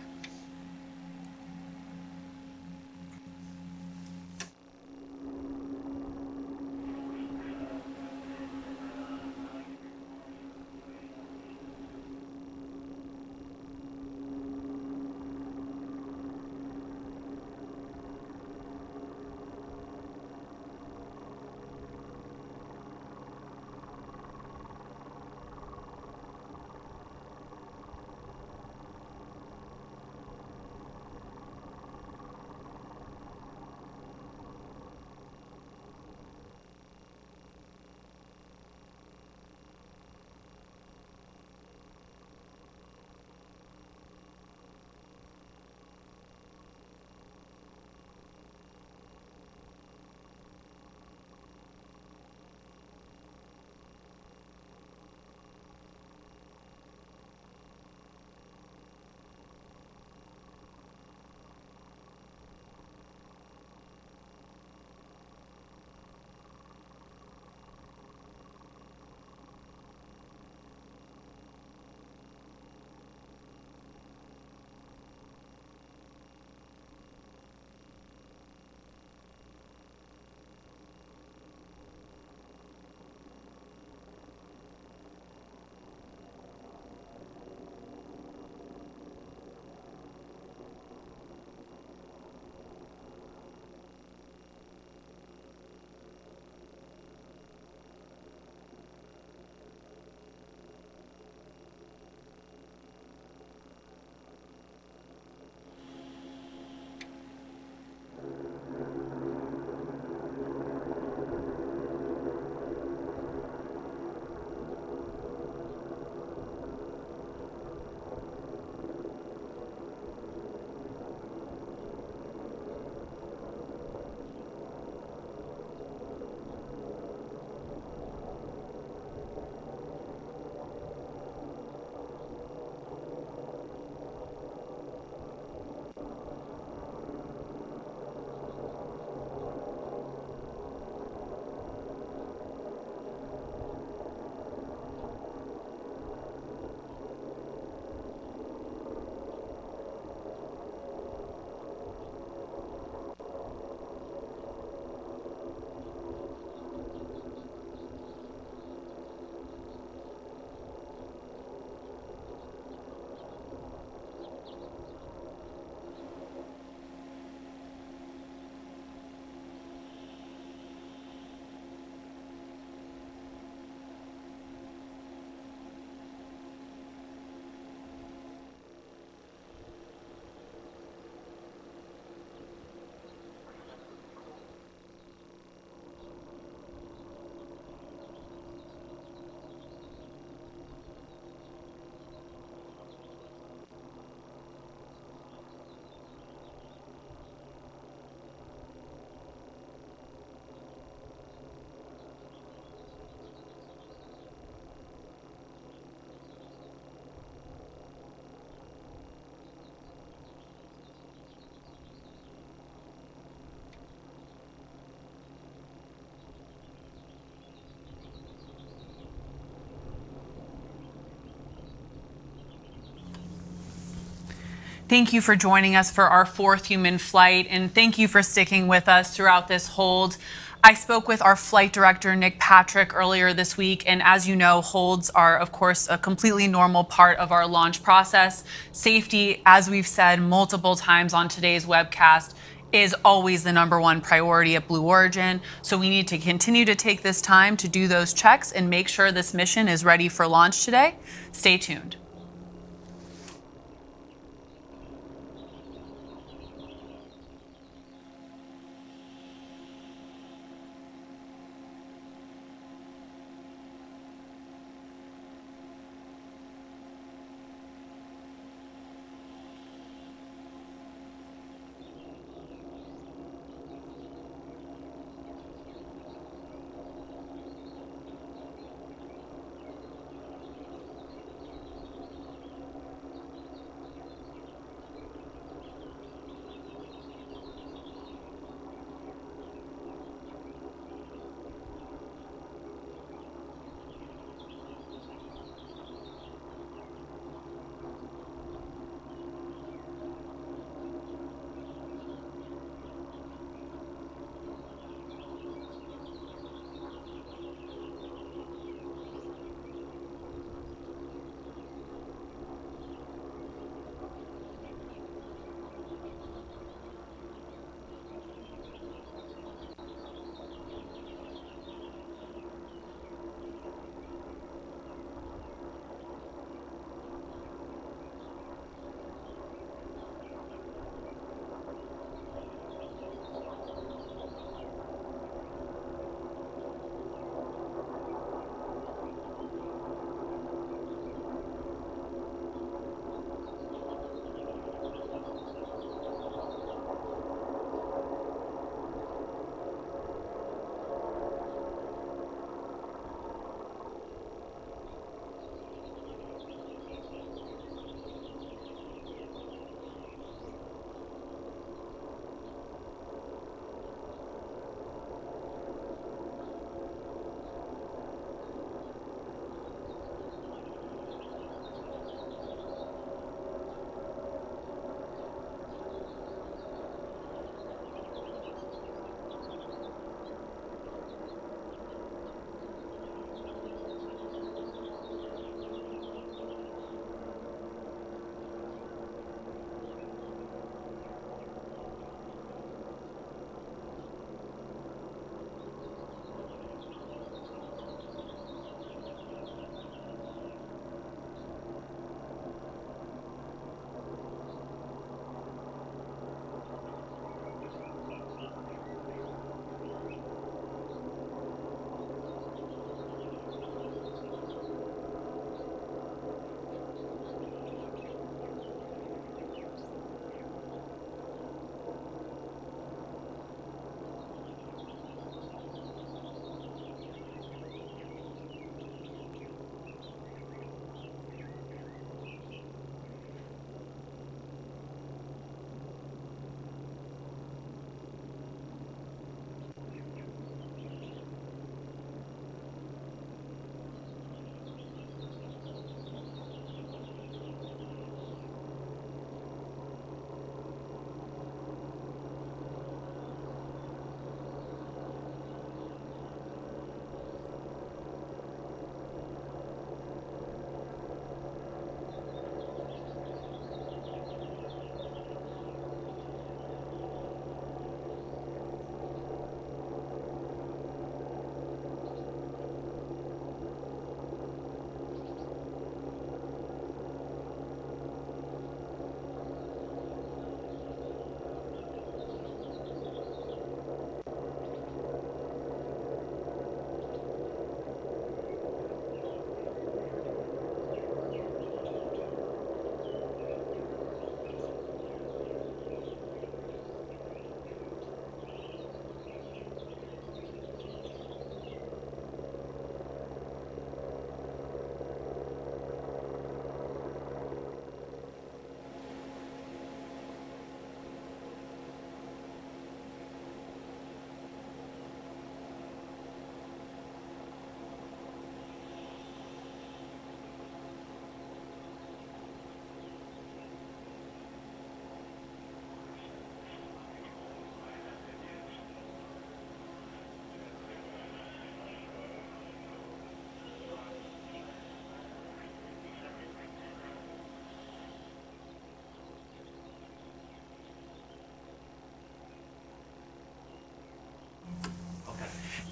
Thank you for joining us for our 4th human flight, and thank you for sticking with us throughout this hold. I spoke with our flight director, Nick Patrick, earlier this week, and as you know, holds are, of course, a completely normal part of our launch process. Safety, as we've said multiple times on today's webcast, is always the #1 priority at Blue Origin, so we need to continue to take this time to do those checks and make sure this mission is ready for launch today. Stay tuned.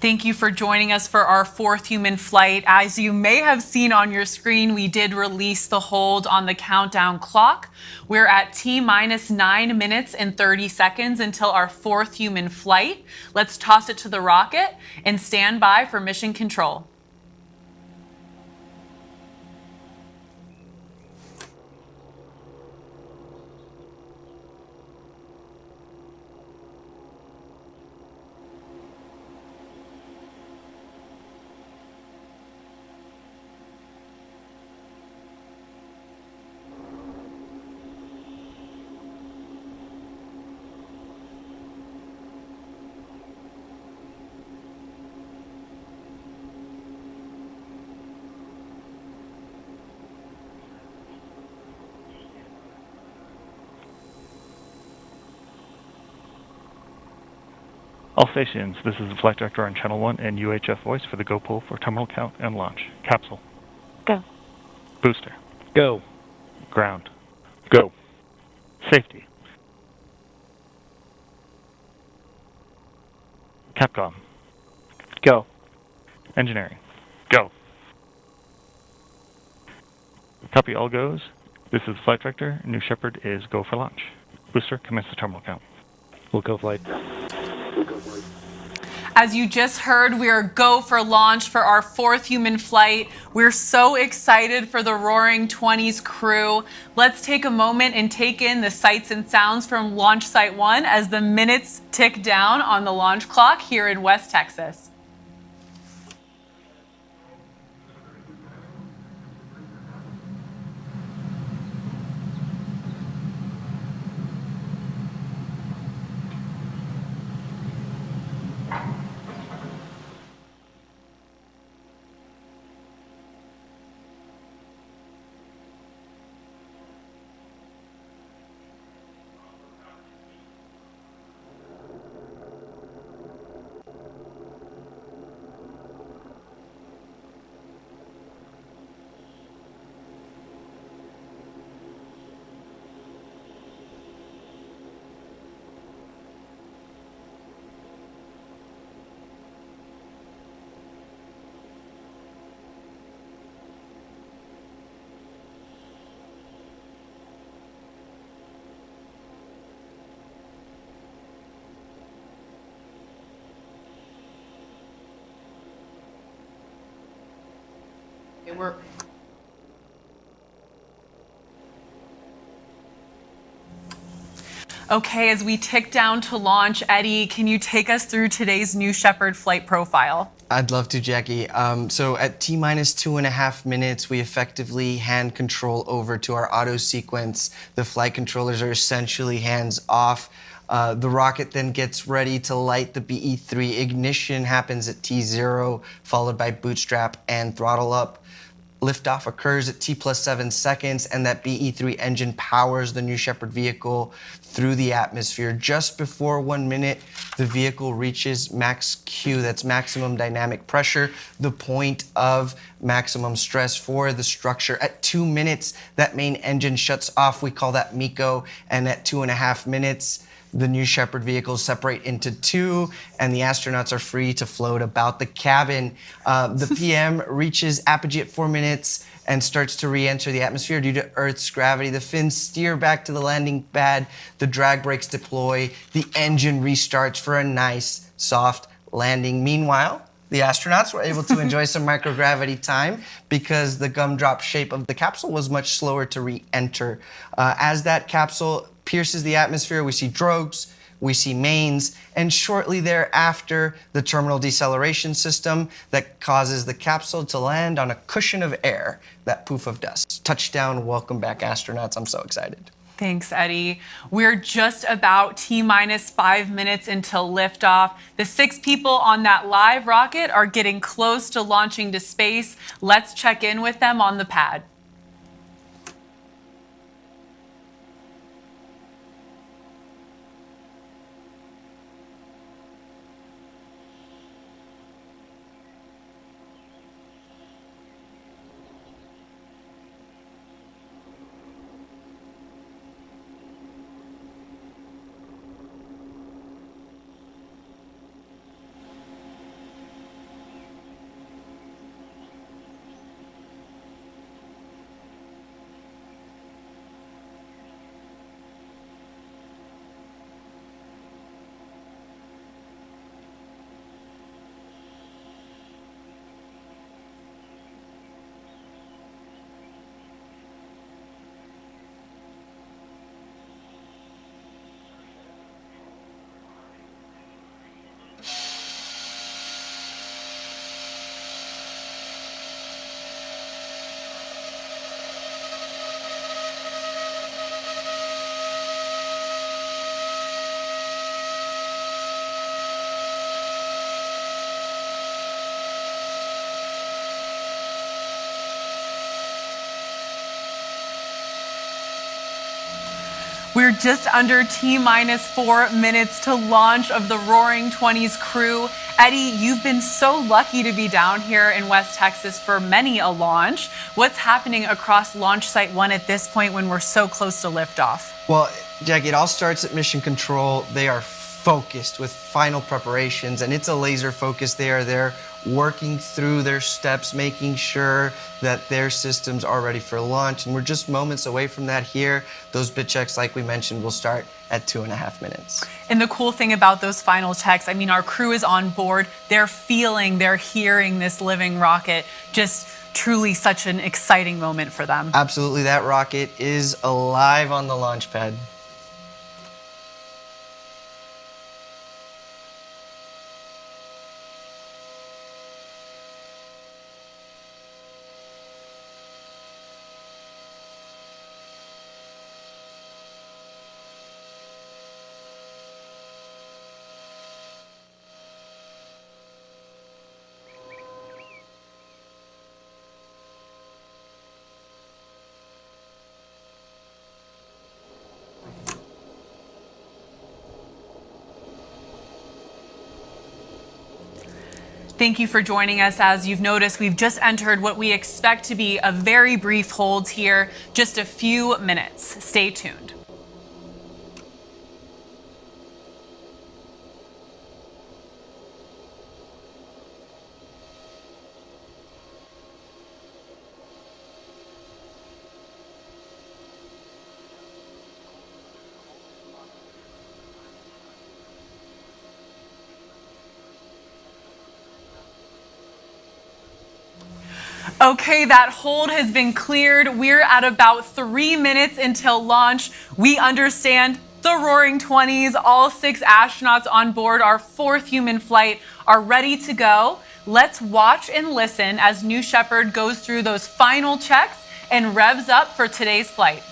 Thank you for joining us for our 4th human flight. As you may have seen on your screen, we did release the hold on the countdown clock. We're at T-minus 9 minutes and 30 seconds until our 4th human flight. Let's toss it to the rocket and stand by for mission control. All stations, this is the flight director on Channel 1 and UHF voice for the go pull for terminal count and launch. Capsule. Go. Booster. Go. Ground. Go. Safety. Capcom. Go. Engineering. Go. Copy all goes. This is flight director. New Shepard is go for launch. Booster, commence the terminal count. We'll go flight. As you just heard, we are go for launch for our 4th human flight. We're so excited for the Roaring 20s crew. Let's take a moment and take in the sights and sounds from Launch Site 1 as the minutes tick down on the launch clock here in West Texas. Okay, as we tick down to launch, Eddie, can you take us through today's New Shepard flight profile? I'd love to, Jackie. So at T-minus 2.5 minutes, we effectively hand control over to our auto sequence. The flight controllers are essentially hands off. The rocket then gets ready to light the BE-3. Ignition happens at T0, followed by bootstrap and throttle up. Liftoff occurs at T+7 seconds, and that BE-3 engine powers the New Shepard vehicle through the atmosphere. Just before 1 minute, the vehicle reaches max Q, that's maximum dynamic pressure, the point of maximum stress for the structure. At 2 minutes, that main engine shuts off. We call that MECO, and at 2.5 minutes, the New Shepard vehicles separate into two, and the astronauts are free to float about the cabin. The PM reaches apogee at 4 minutes and starts to re-enter the atmosphere due to Earth's gravity. The fins steer back to the landing pad. The drag brakes deploy. The engine restarts for a nice, soft landing. Meanwhile, the astronauts were able to enjoy some microgravity time because the gumdrop shape of the capsule was much slower to re-enter. As that capsule pierces the atmosphere, we see drogues, we see mains, and shortly thereafter, the terminal deceleration system that causes the capsule to land on a cushion of air, that poof of dust. Touchdown, welcome back, astronauts. I'm so excited. Thanks, Eddie. We're just about T-minus 5 minutes until liftoff. The 6 people on that live rocket are getting close to launching to space. Let's check in with them on the pad. We're just under T-minus 4 minutes to launch of the Roaring 20s crew. Eddie, you've been so lucky to be down here in West Texas for many a launch. What's happening across Launch Site 1 at this point when we're so close to liftoff? Well, Jackie, it all starts at Mission Control. They are focused with final preparations, and it's a laser focus. They are there working through their steps, making sure that their systems are ready for launch. And we're just moments away from that here. Those bit checks, like we mentioned, will start at 2.5 minutes. And the cool thing about those final checks, I mean, our crew is on board. They're feeling, they're hearing this living rocket. Just truly such an exciting moment for them. Absolutely, that rocket is alive on the launch pad. Thank you for joining us. As you've noticed, we've just entered what we expect to be a very brief hold here, just a few minutes. Stay tuned. Okay, that hold has been cleared. We're at about 3 minutes until launch. We understand the Roaring 20s, all 6 astronauts on board our 4th human flight are ready to go. Let's watch and listen as New Shepard goes through those final checks and revs up for today's flight.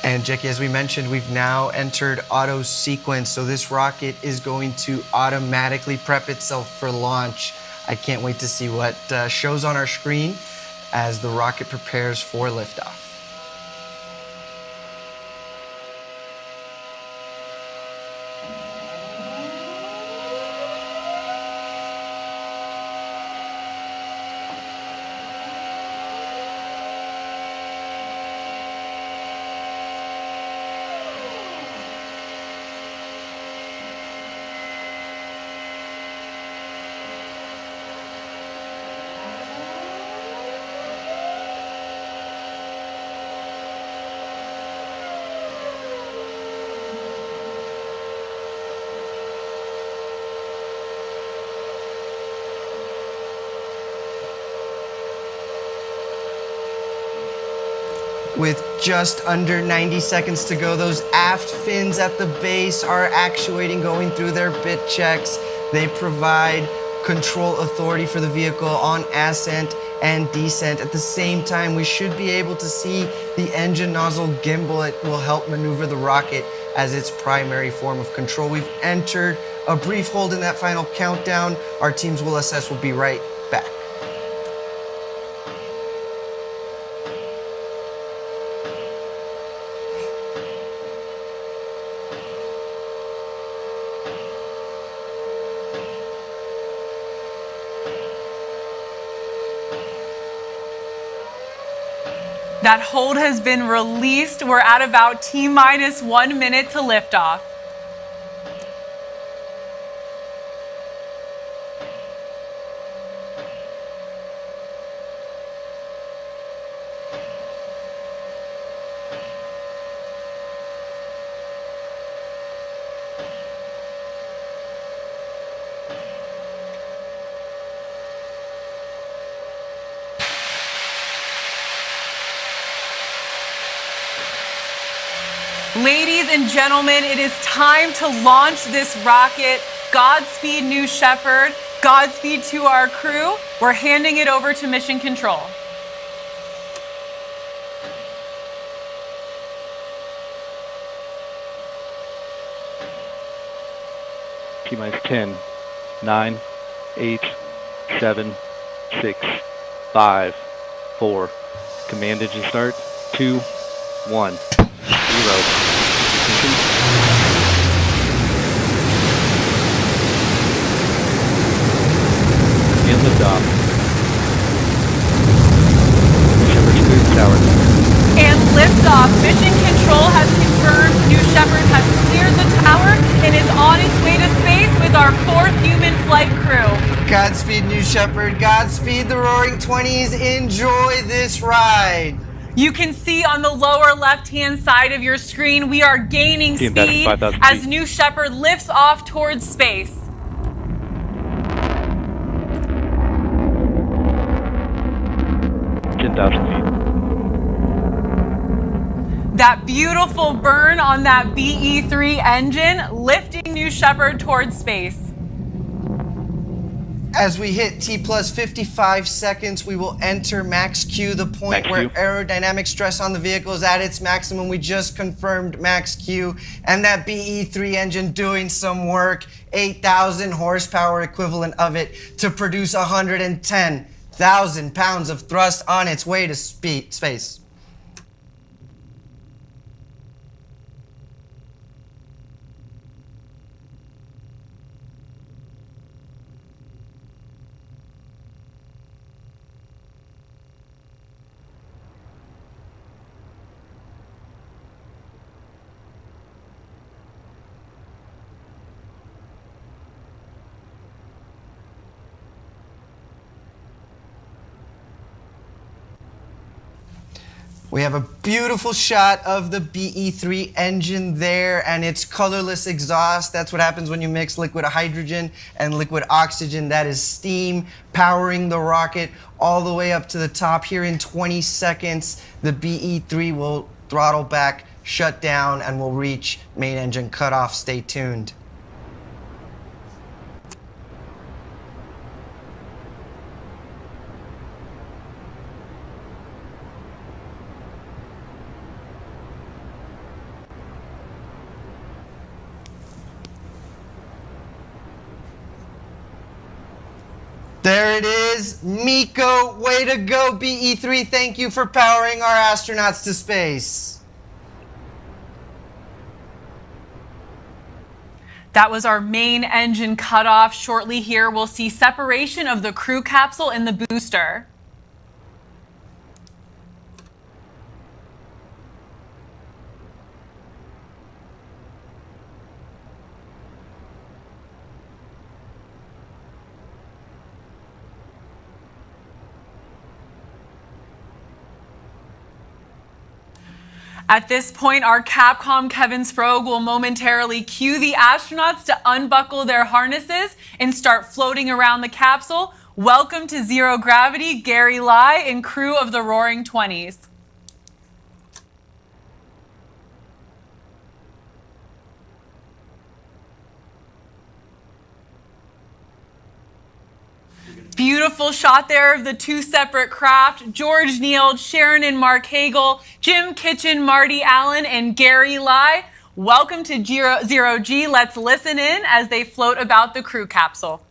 And Jackie, as we mentioned, we've now entered auto sequence, so this rocket is going to automatically prep itself for launch. I can't wait to see what shows on our screen as the rocket prepares for liftoff. With just under 90 seconds to go, those aft fins at the base are actuating, going through their bit checks. They provide control authority for the vehicle on ascent and descent. At the same time, we should be able to see the engine nozzle gimbal. It will help maneuver the rocket as its primary form of control. We've entered a brief hold in that final countdown. Our teams will assess. We'll be right back. That hold has been released. We're at about T-minus 1 minute to liftoff. Ladies and gentlemen, it is time to launch this rocket. Godspeed, New Shepard. Godspeed to our crew. We're handing it over to Mission Control. T-minus 10, 9, 8, 7, 6, 5, 4. Command engine start. 2, 1, 0. And lift off. Shepard smooth tower. And liftoff. Mission Control has confirmed New Shepard has cleared the tower and is on its way to space with our 4th human flight crew. Godspeed, New Shepard. Godspeed, the Roaring 20s. Enjoy this ride. You can see on the lower left-hand side of your screen, we are gaining speed as New Shepard lifts off towards space. That beautiful burn on that BE-3 engine, lifting New Shepard towards space. As we hit T plus 55 seconds, we will enter max Q, the point where aerodynamic stress on the vehicle is at its maximum. We just confirmed max Q, and that BE-3 engine doing some work, 8,000 horsepower equivalent of it to produce 110,000 pounds of thrust on its way to space. We have a beautiful shot of the BE-3 engine there and its colorless exhaust. That's what happens when you mix liquid hydrogen and liquid oxygen. That is steam powering the rocket all the way up to the top. Here in 20 seconds, the BE-3 will throttle back, shut down, and will reach main engine cutoff. Stay tuned. There it is. Miko, way to go, BE-3. Thank you for powering our astronauts to space. That was our main engine cutoff. Shortly here, we'll see separation of the crew capsule and the booster. At this point, our Capcom Kevin Sprogg will momentarily cue the astronauts to unbuckle their harnesses and start floating around the capsule. Welcome to Zero Gravity, Gary Lai and crew of the Roaring 20s. Beautiful shot there of the two separate craft. George Neal, Sharon and Mark Hagel, Jim Kitchen, Marty Allen, and Gary Lai. Welcome to Zero G. Let's listen in as they float about the crew capsule.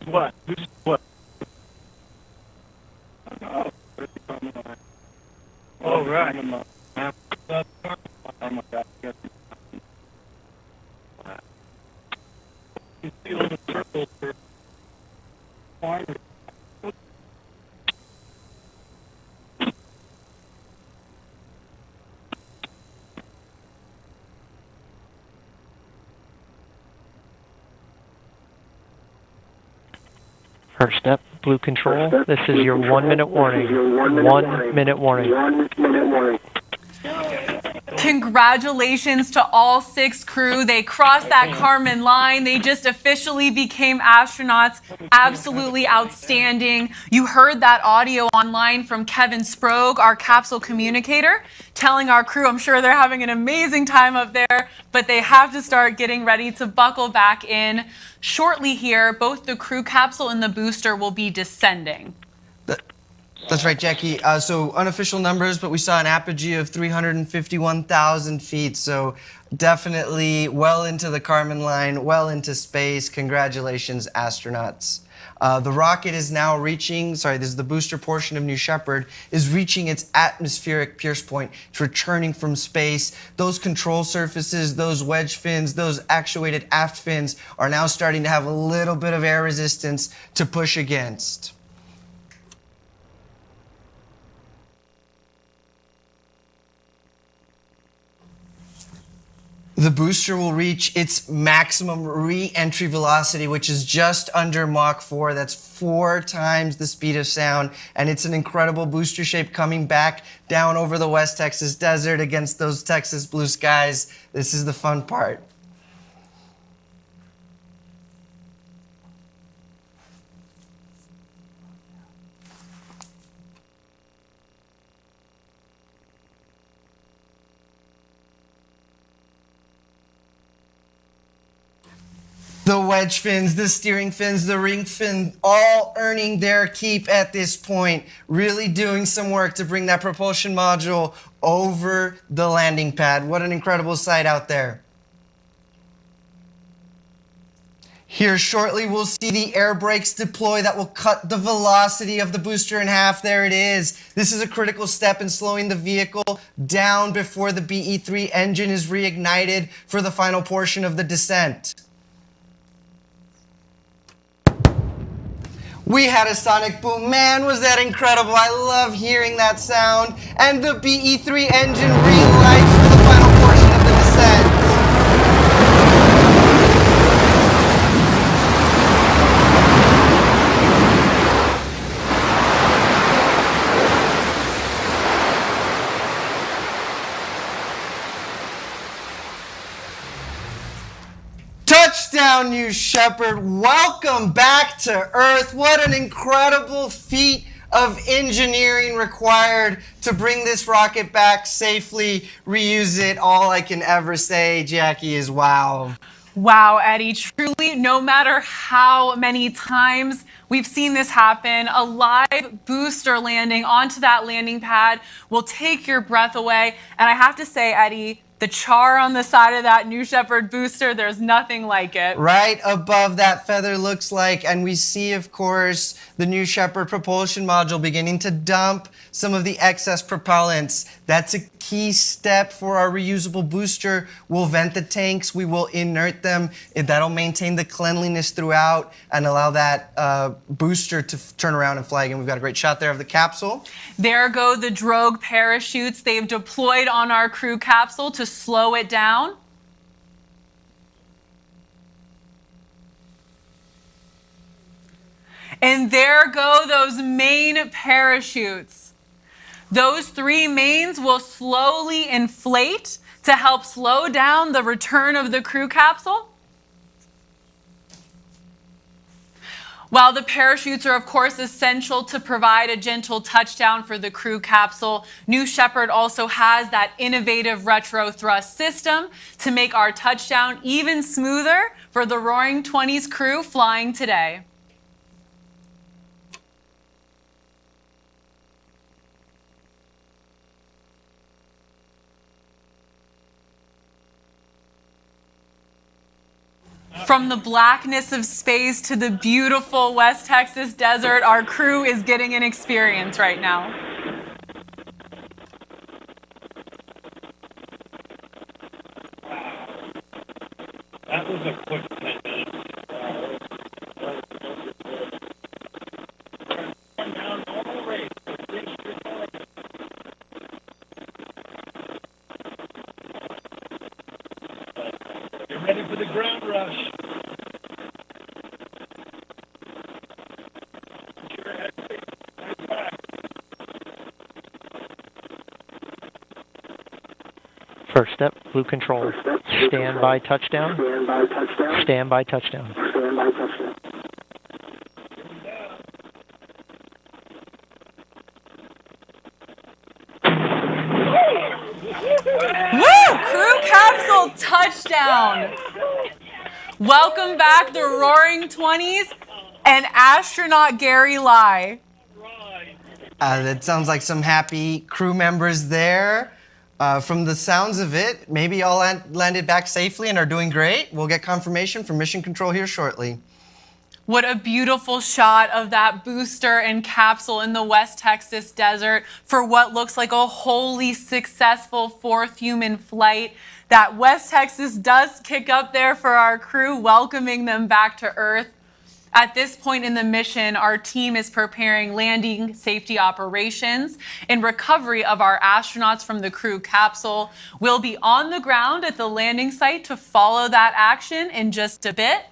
What? What? All right. First step, Blue Control. This is your 1 minute warning. 1 minute warning. Congratulations to all 6 crew. They crossed that Kármán line. They just officially became astronauts. Absolutely outstanding. You heard that audio online from Kevin Sprague, our capsule communicator, telling our crew, I'm sure they're having an amazing time up there, but they have to start getting ready to buckle back in. Shortly here, both the crew capsule and the booster will be descending. That's right, Jackie. So unofficial numbers, but we saw an apogee of 351,000 feet. So definitely well into the Kármán line, well into space. Congratulations, astronauts. The rocket is now reaching, this is the booster portion of New Shepard, is reaching its atmospheric pierce point. It's returning from space. Those control surfaces, those wedge fins, those actuated aft fins are now starting to have a little bit of air resistance to push against. The booster will reach its maximum re-entry velocity, which is just under Mach 4. That's 4 times the speed of sound. And it's an incredible booster shape coming back down over the West Texas desert against those Texas blue skies. This is the fun part. The wedge fins, the steering fins, the ring fin, all earning their keep at this point. Really doing some work to bring that propulsion module over the landing pad. What an incredible sight out there. Here shortly we'll see the air brakes deploy that will cut the velocity of the booster in half. There it is. This is a critical step in slowing the vehicle down before the BE-3 engine is reignited for the final portion of the descent. We had a sonic boom. Man, was that incredible. I love hearing that sound. And the BE-3 engine relights for the final portion of the descent. Touchdown, New Shepard. Welcome back to Earth. What an incredible feat of engineering required to bring this rocket back safely, reuse it. All I can ever say, Jackie, is wow. Wow, Eddie, truly, no matter how many times we've seen this happen, a live booster landing onto that landing pad will take your breath away. And I have to say, Eddie, the char on the side of that New Shepard booster, there's nothing like it. Right above that feather looks like, and we see, of course, the New Shepard propulsion module beginning to dump some of the excess propellants. That's a key step for our reusable booster. We'll vent the tanks, we will inert them. That'll maintain the cleanliness throughout and allow that booster to turn around and fly again. We've got a great shot there of the capsule. There go the drogue parachutes they've deployed on our crew capsule to slow it down. And there go those main parachutes. Those 3 mains will slowly inflate to help slow down the return of the crew capsule. While the parachutes are, of course, essential to provide a gentle touchdown for the crew capsule, New Shepard also has that innovative retro thrust system to make our touchdown even smoother for the Roaring 20s crew flying today. From the blackness of space to the beautiful West Texas desert, our crew is getting an experience right now. That was a quick 10 minutes. Get ready for the ground rush. First step, blue control. Stand by touchdown. Stand by touchdown. Woo! Crew capsule touchdown. Welcome back, the Roaring 20s and astronaut Gary Lai. That sounds like some happy crew members there. From the sounds of it, maybe all landed back safely and are doing great. We'll get confirmation from Mission Control here shortly. What a beautiful shot of that booster and capsule in the West Texas desert for what looks like a wholly successful fourth human flight. That West Texas does kick up there for our crew, welcoming them back to Earth. At this point in the mission, our team is preparing landing safety operations and recovery of our astronauts from the crew capsule. We'll be on the ground at the landing site to follow that action in just a bit.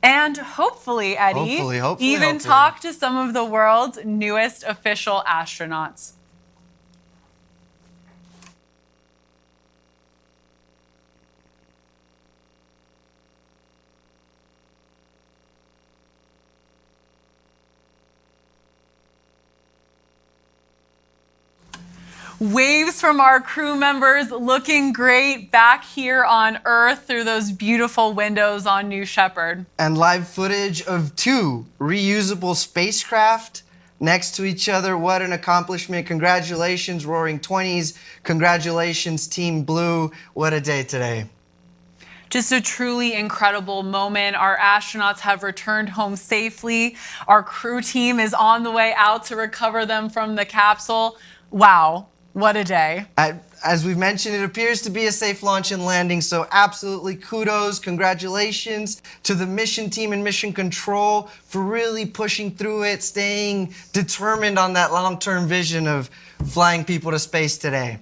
And hopefully, Eddie, hopefully. talk to some of the world's newest official astronauts. Waves from our crew members looking great back here on Earth through those beautiful windows on New Shepard. And live footage of 2 reusable spacecraft next to each other. What an accomplishment. Congratulations, Roaring 20s. Congratulations, Team Blue. What a day today. Just a truly incredible moment. Our astronauts have returned home safely. Our crew team is on the way out to recover them from the capsule. Wow. What a day. As we've mentioned, it appears to be a safe launch and landing, so absolutely kudos, congratulations to the mission team and Mission Control for really pushing through it, staying determined on that long-term vision of flying people to space today.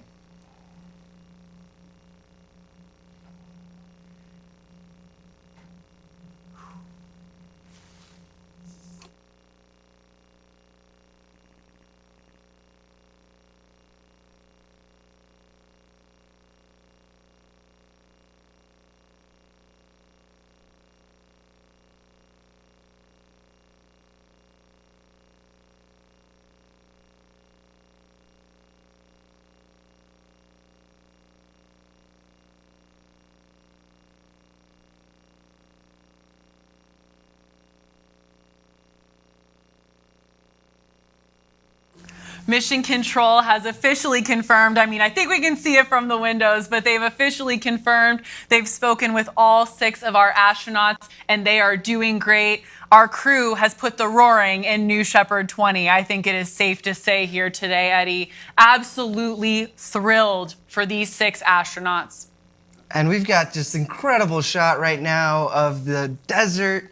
Mission Control has officially confirmed, I think we can see it from the windows, but they've officially confirmed they've spoken with all 6 of our astronauts and they are doing great. Our crew has put the roaring in New Shepard 20. I think it is safe to say here today, Eddie, absolutely thrilled for these 6 astronauts. And we've got just incredible shot right now of the desert,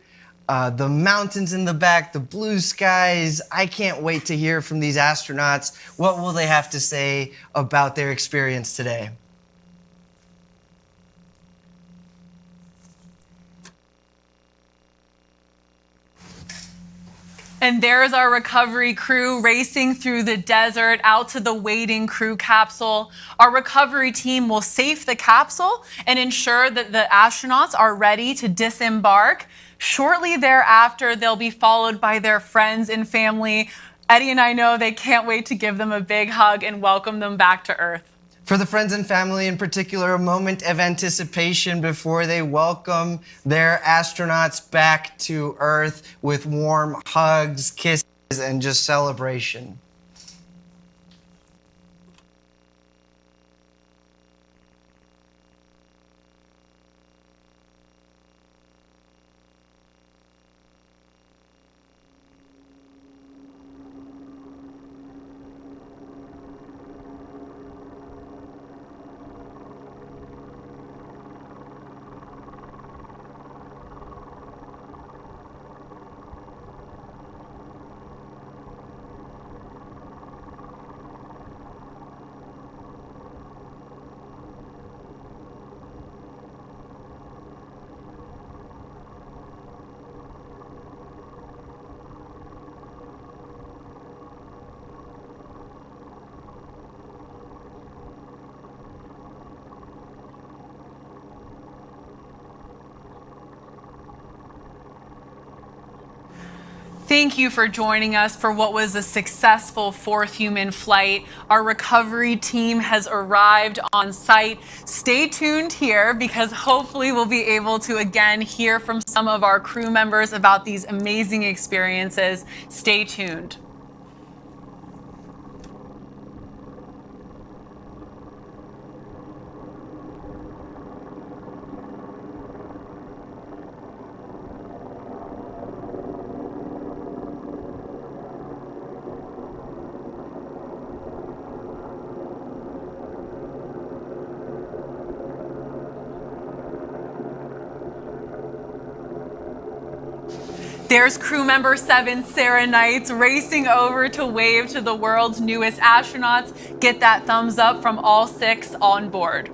the mountains in the back, the blue skies. I can't wait to hear from these astronauts. What will they have to say about their experience today? And there's our recovery crew racing through the desert out to the waiting crew capsule. Our recovery team will safe the capsule and ensure that the astronauts are ready to disembark. Shortly thereafter, they'll be followed by their friends and family. Eddie and I know they can't wait to give them a big hug and welcome them back to Earth. For the friends and family in particular, a moment of anticipation before they welcome their astronauts back to Earth with warm hugs, kisses, and just celebration. Thank you for joining us for what was a successful fourth human flight. Our recovery team has arrived on site. Stay tuned here because hopefully we'll be able to again hear from some of our crew members about these amazing experiences. Stay tuned. There's crew member 7, Sarah Knights, racing over to wave to the world's newest astronauts. Get that thumbs up from all 6 on board.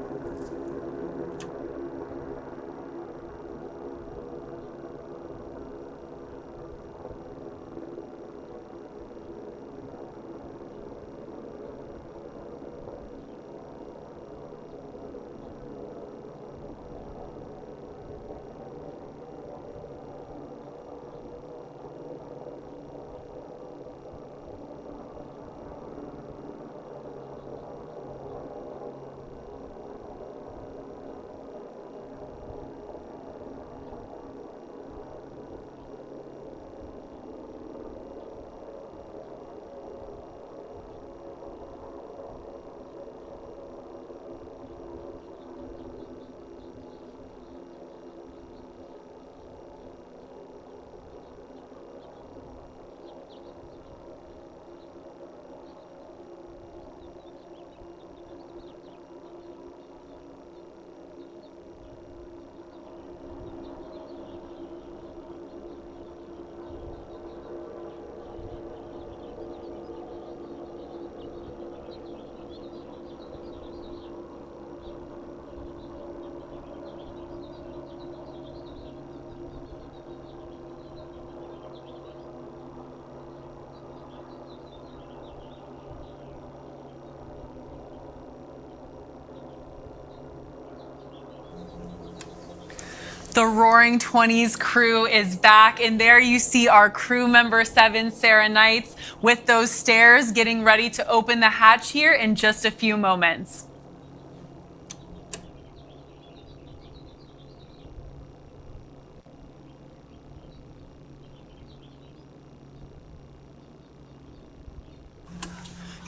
The Roaring 20s crew is back, and there you see our crew member 7, Sarah Knights, with those stairs getting ready to open the hatch here in just a few moments.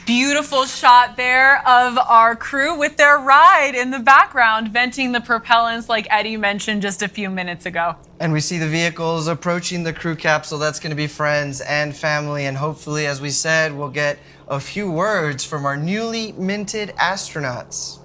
Beautiful shot there of our crew with their ride in the background, venting the propellants like Eddie mentioned just a few minutes ago. And we see the vehicles approaching the crew capsule. That's going to be friends and family. And hopefully, as we said, we'll get a few words from our newly minted astronauts.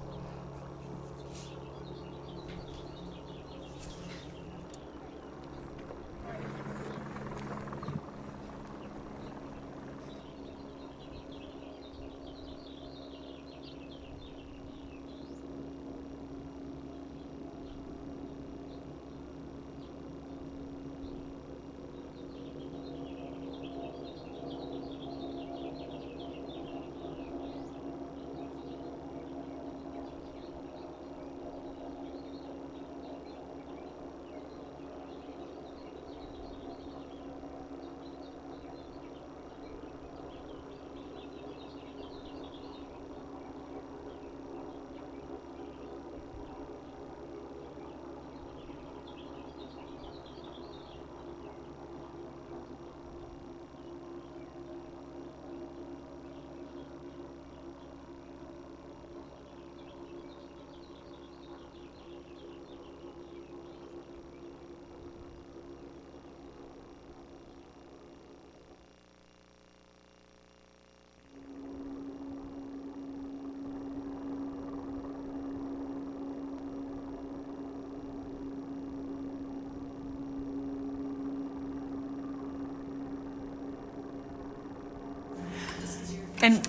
And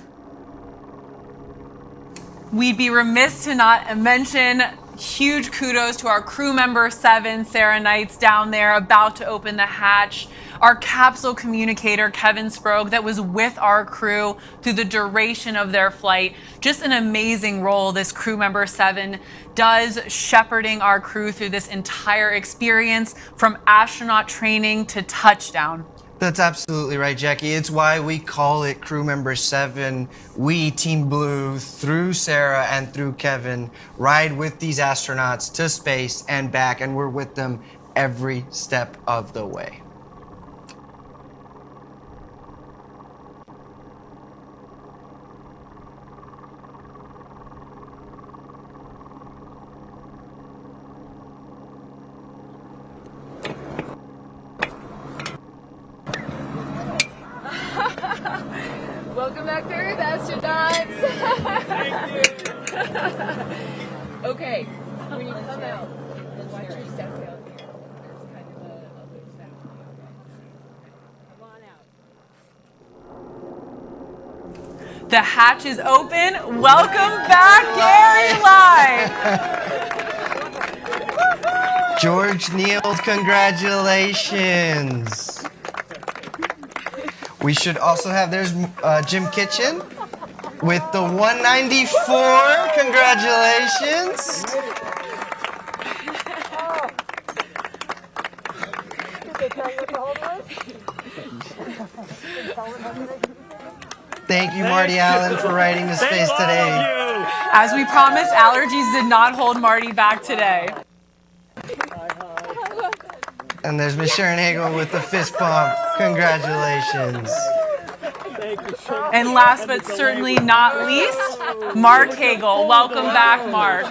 we'd be remiss to not mention huge kudos to our crew member 7, Sarah Knights, down there about to open the hatch. Our capsule communicator, Kevin Sprague, that was with our crew through the duration of their flight. Just an amazing role this crew member 7 does, shepherding our crew through this entire experience from astronaut training to touchdown. That's absolutely right, Jackie. It's why we call it Crew Member 7. We, Team Blue, through Sarah and through Kevin, ride with these astronauts to space and back, and we're with them every step of the way. Welcome back to Earth, astronauts! Okay, when you come out, watch your step down here. There's kind of a loose step. Come on out. The hatch is open. Welcome back, Gary Live. George Neal, congratulations. We should also have, there's Jim Kitchen with the 194. Congratulations. Thank you, Marty Allen, for writing the space today. As we promised, allergies did not hold Marty back today. And there's Miss Sharon Hagel with the fist pump. Congratulations. And last but certainly not least, Mark Hagel. Welcome back, Mark.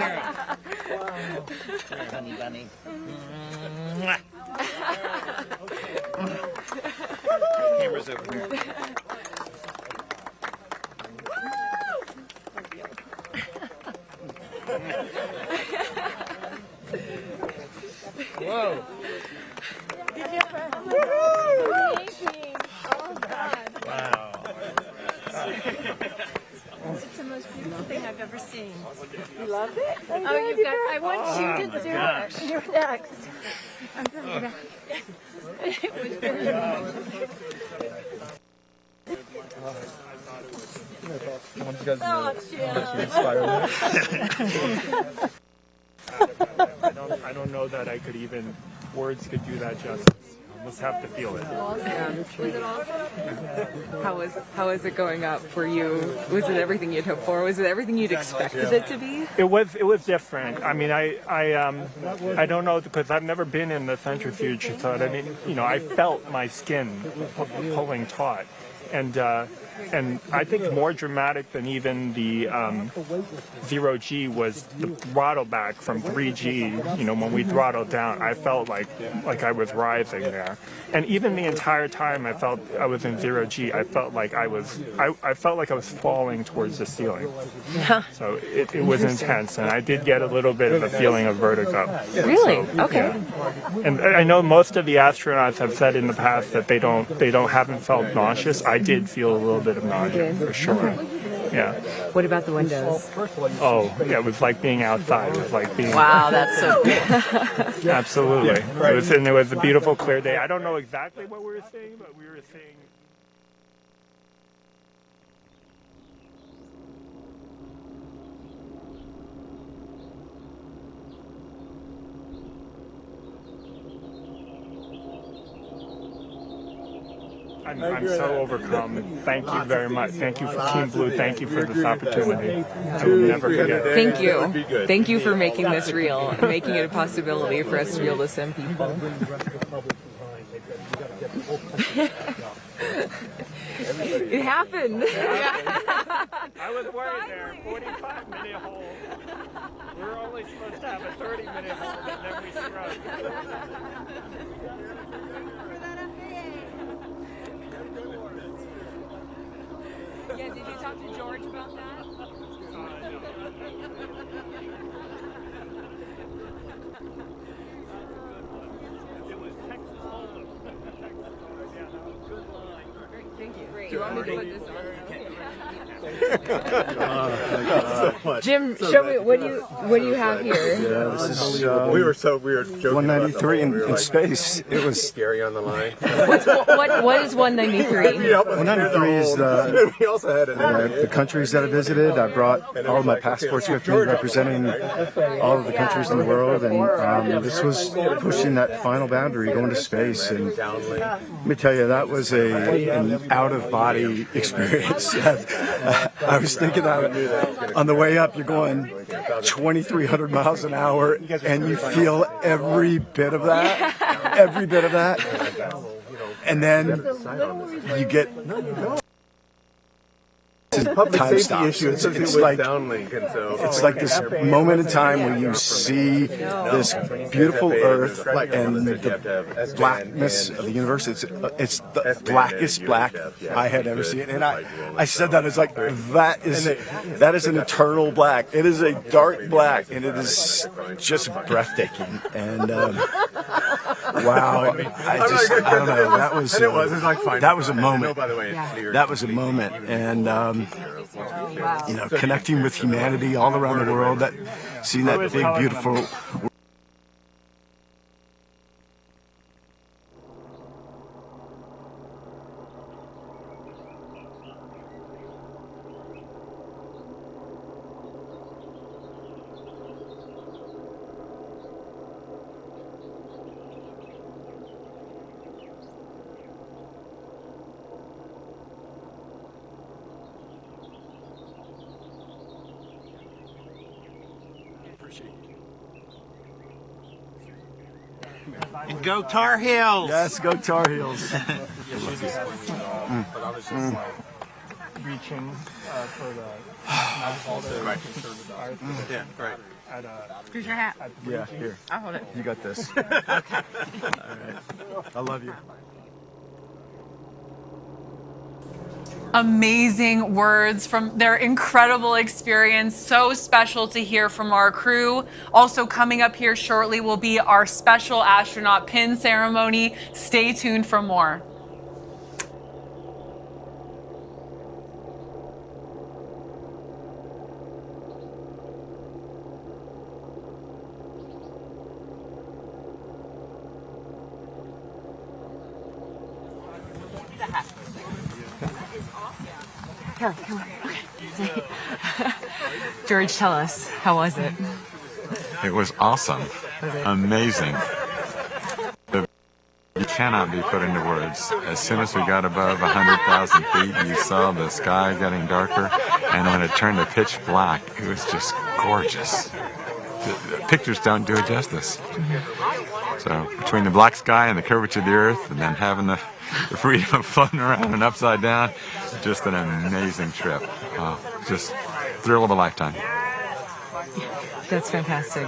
Camera's over here. Whoa. Wow. It's the most beautiful thing I've ever seen. You loved it? Oh, you got, I want you to do it. You're next. I'm coming back. It was very I don't know that I could even, words could do that justice. Let's have to feel it. Yeah. Was it awesome? How was it going up for you? Was it everything you'd hoped for? Was it everything you'd expected it to be? It was different. I mean, I don't know, because I've never been in the centrifuge, so I mean, I felt my skin pulling taut. And I think more dramatic than even the 0G was the throttle back from 3G. When we throttled down, I felt like I was rising there. And even the entire time I felt I was in 0G, I felt like I was falling towards the ceiling. Yeah. So it was intense, and I did get a little bit of a feeling of vertigo. Really? So, okay. Yeah. And I know most of the astronauts have said in the past that they haven't felt nauseous. I did feel a little bit of nausea, for sure. Yeah. What about the windows? Oh, yeah, it was like being outside. It was like being... Wow, that's so good. Absolutely. It was a beautiful, clear day. I don't know exactly what we were seeing, but we were seeing... I'm so overcome. Thank you very much. Thank you for Team Blue. Thank you for this opportunity. I will never forget it. Thank you. Thank you for making this real, and making it a possibility for us to be able to send people. It happened. I was worried there. 45-minute hold. We were only supposed to have a 30-minute hold, and then we scrubbed. Yeah, did you talk to George about that? It was Texas Hold'em. Thank you. Do you want me to put this on? Jim, show me what do you have here? Yeah, this is we were joking 193 in space. It was scary on the line. What is 193? 193 is the countries that I visited. I brought all of my passports with me, representing all of the countries in the world, and this was pushing that final boundary, going to space. And let me tell you, that was an out-of-body experience. I was thinking that on the way up, you're going 2,300 miles an hour, and you feel every bit of that, and then you get time stops. It's like this moment in time where you see this beautiful Earth and the blackness of the universe. It's the blackest black I had ever seen, and I said that as like that is an eternal black. It is a dark black, and it is just breathtaking. And wow, I don't know. That was a moment. That was a moment, and connecting with humanity all around the world. Seeing that big, beautiful. And go Tar Heels! Yes, go Tar Heels. Reaching for the yeah, right. Here's your hat. Yeah, here. I'll hold it. You got this. Okay. All right. I love you. Amazing words from their incredible experience. So special to hear from our crew. Also coming up here shortly will be our special astronaut pin ceremony. Stay tuned for more. Come on. Okay. George, tell us, how was it? It was awesome. Amazing. You cannot be put into words. As soon as we got above 100,000 feet, you saw the sky getting darker, and when it turned to pitch black, it was just gorgeous. The pictures don't do it justice. So between the black sky and the curvature of the Earth, and then having the freedom of floating around and upside down, just an amazing trip. Just thrill of a lifetime. That's fantastic.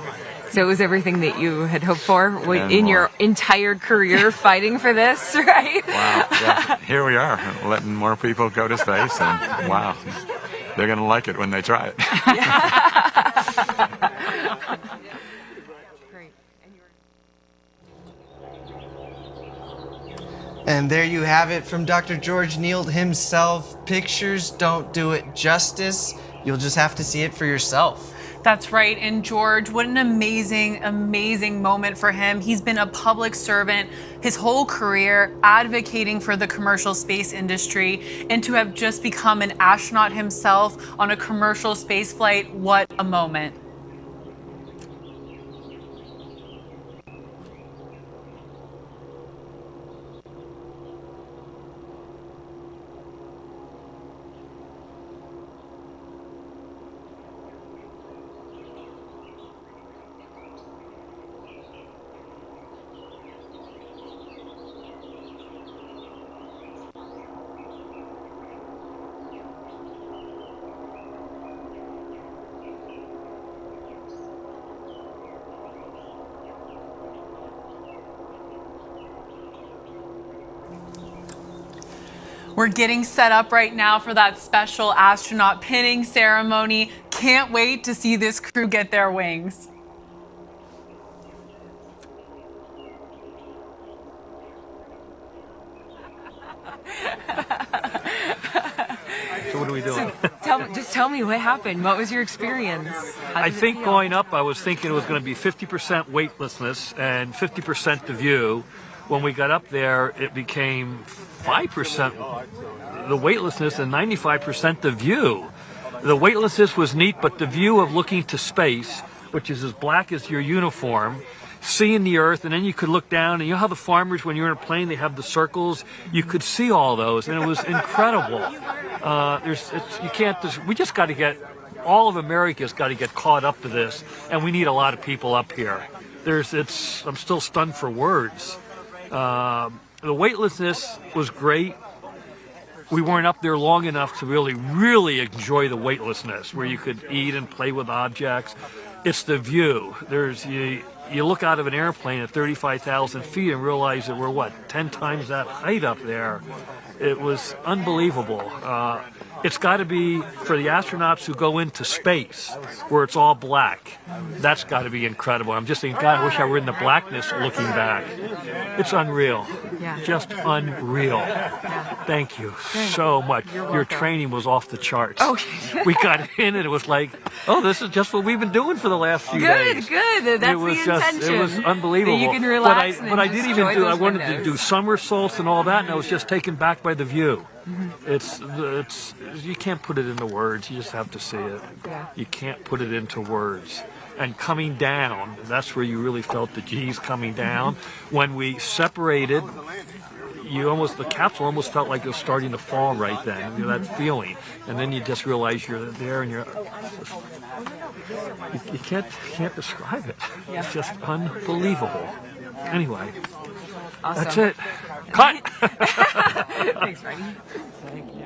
So it was everything that you had hoped for And in more. your entire career fighting for this, right? Wow. Yeah. Here we are, letting more people go to space, and wow, they're going to like it when they try it. And there you have it from Dr. George Neild himself. Pictures don't do it justice. You'll just have to see it for yourself. That's right. And George, what an amazing, amazing moment for him. He's been a public servant his whole career, advocating for the commercial space industry, and to have just become an astronaut himself on a commercial space flight, what a moment. We're getting set up right now for that special astronaut pinning ceremony. Can't wait to see this crew get their wings. So what do we doing? Just tell me what happened. What was your experience? I think going up, I was thinking it was going to be 50% weightlessness and 50% the view. When we got up there, it became 5% the weightlessness and 95% the view. The weightlessness was neat, but the view of looking to space, which is as black as your uniform, seeing the Earth, and then you could look down, and you know how the farmers, when you're in a plane, they have the circles? You could see all those, and it was incredible. We just got to get, all of America's got to get caught up to this, and we need a lot of people up here. I'm still stunned for words. The weightlessness was great. We weren't up there long enough to really enjoy the weightlessness, where you could eat and play with objects. It's the view. You look out of an airplane at 35,000 feet and realize that we're, 10 times that height up there. It was unbelievable. It's got to be for the astronauts who go into space, where it's all black. That's got to be incredible. I'm just thinking, God, I wish I were in the blackness looking back. It's unreal. Yeah. Just unreal. Yeah. Thank you so much. Your training was off the charts. Okay. We got in and it was like, oh, this is just what we've been doing for the last few days. Good. That's the intention. It was unbelievable. That you can relax But I did even do. I wanted to do somersaults and all that, and I was just taken back by the view. Mm-hmm. It's you can't put it into words. You just have to see it. Yeah. You can't put it into words. And coming down, that's where you really felt the G's coming down. When we separated, the capsule almost felt like it was starting to fall right then. You know, that feeling, and then you just realize you're there, and you can't describe it. Yeah. It's just unbelievable. Anyway, Awesome. That's it. Cut. Thanks, Frankie. Thank you.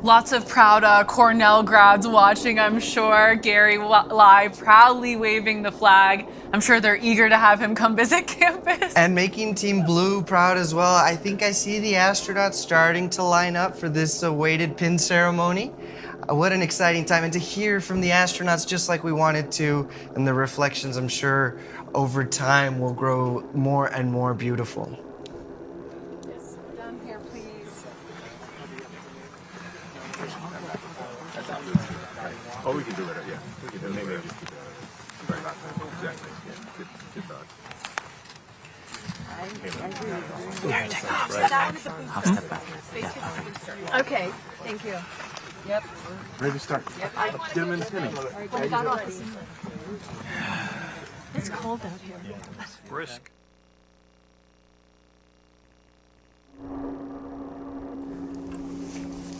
Lots of proud Cornell grads watching, I'm sure. Gary live, proudly waving the flag. I'm sure they're eager to have him come visit campus. And making Team Blue proud as well. I think I see the astronauts starting to line up for this awaited pin ceremony. What an exciting time, and to hear from the astronauts just like we wanted to, and the reflections, I'm sure, over time will grow more and more beautiful. Down here, please. Oh, we can do it, yeah. We can do it. Maybe just keep it right. Exactly. Yeah. Good thought. I'll step back. Yeah. Okay, thank you. Yep. Ready to start. Yep. Get him in the spinning. It's cold out here. It's brisk.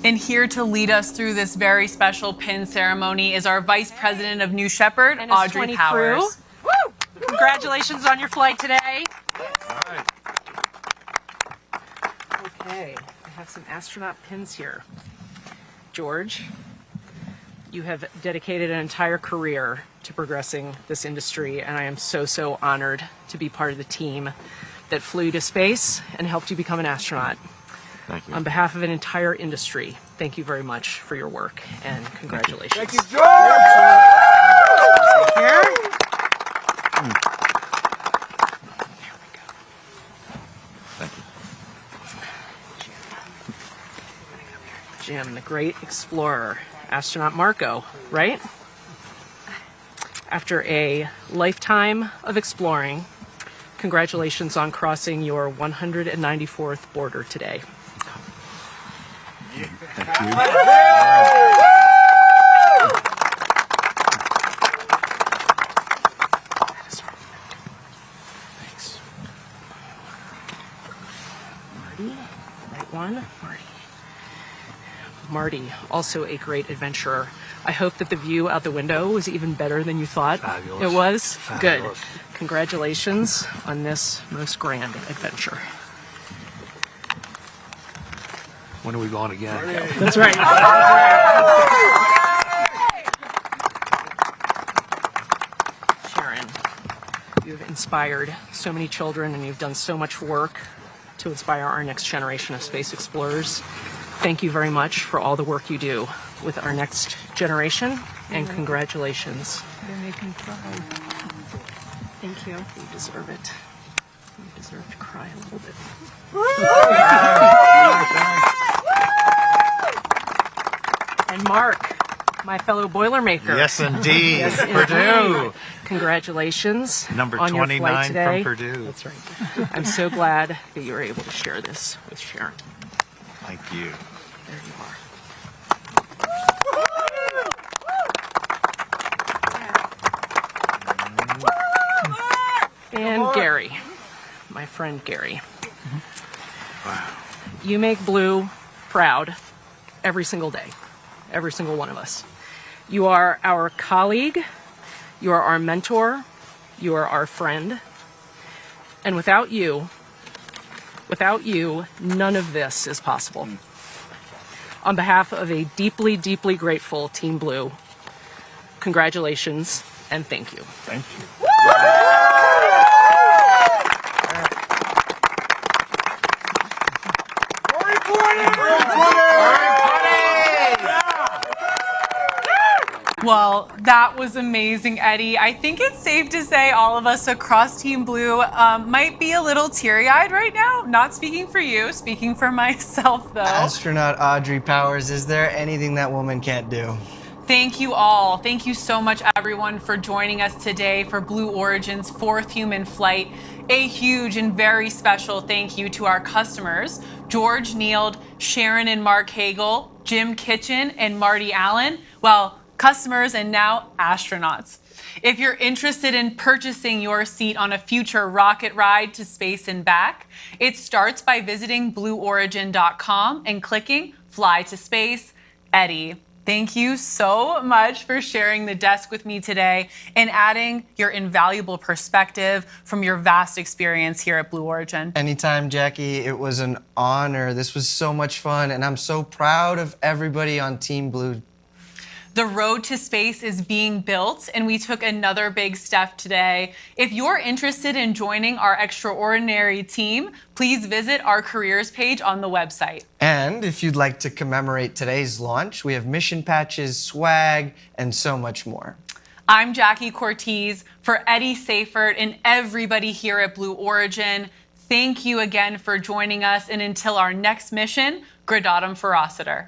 And here to lead us through this very special pin ceremony is our Vice President of New Shepard, And his Audrey 20 Powers. crew. Woo! Congratulations on your flight today. Okay, I have some astronaut pins here. George, you have dedicated an entire career to progressing this industry, and I am so honored to be part of the team that flew to space and helped you become an astronaut. Thank you. On behalf of an entire industry, thank you very much for your work, and congratulations. Thank you, George! Here. Jim, the great explorer, astronaut Marco, right? After a lifetime of exploring, congratulations on crossing your 194th border today. Thank you. Thanks. Marty, right one, Marty, also a great adventurer. I hope that the view out the window was even better than you thought. Fabulous. It was? Fabulous. Good. Congratulations on this most grand adventure. When are we going again? That's right. Sharon, you've inspired so many children and you've done so much work to inspire our next generation of space explorers. Thank you very much for all the work you do with our next generation, and congratulations. You're making cry. Thank you. You deserve it. You deserve to cry a little bit. And Mark, my fellow Boilermaker. Yes, indeed. Yes, Purdue. Congratulations Number on your 29 flight today. from Purdue. That's right. I'm so glad that you were able to share this with Sharon. Thank you. There you are. And Gary, my friend Gary. Wow. You make Blue proud every single day, every single one of us. You are our colleague, you are our mentor, you are our friend, and without you, none of this is possible. On behalf of a deeply, deeply grateful Team Blue, congratulations and thank you. Thank you. Well, that was amazing, Eddie. I think it's safe to say all of us across Team Blue might be a little teary-eyed right now. Not speaking for you, speaking for myself, though. Astronaut Audrey Powers, is there anything that woman can't do? Thank you all. Thank you so much, everyone, for joining us today for Blue Origin's 4th human flight. A huge and very special thank you to our customers, George Neild, Sharon and Mark Hagel, Jim Kitchen, and Marty Allen. Well, customers and now astronauts. If you're interested in purchasing your seat on a future rocket ride to space and back, it starts by visiting blueorigin.com and clicking Fly to Space. Eddie, thank you so much for sharing the desk with me today and adding your invaluable perspective from your vast experience here at Blue Origin. Anytime, Jackie. It was an honor. This was so much fun, and I'm so proud of everybody on Team Blue. The road to space is being built, and we took another big step today. If you're interested in joining our extraordinary team, please visit our careers page on the website. And if you'd like to commemorate today's launch, we have mission patches, swag, and so much more. I'm Jackie Cortez. For Eddie Seyfert and everybody here at Blue Origin, thank you again for joining us, and until our next mission, Gradatum Ferociter.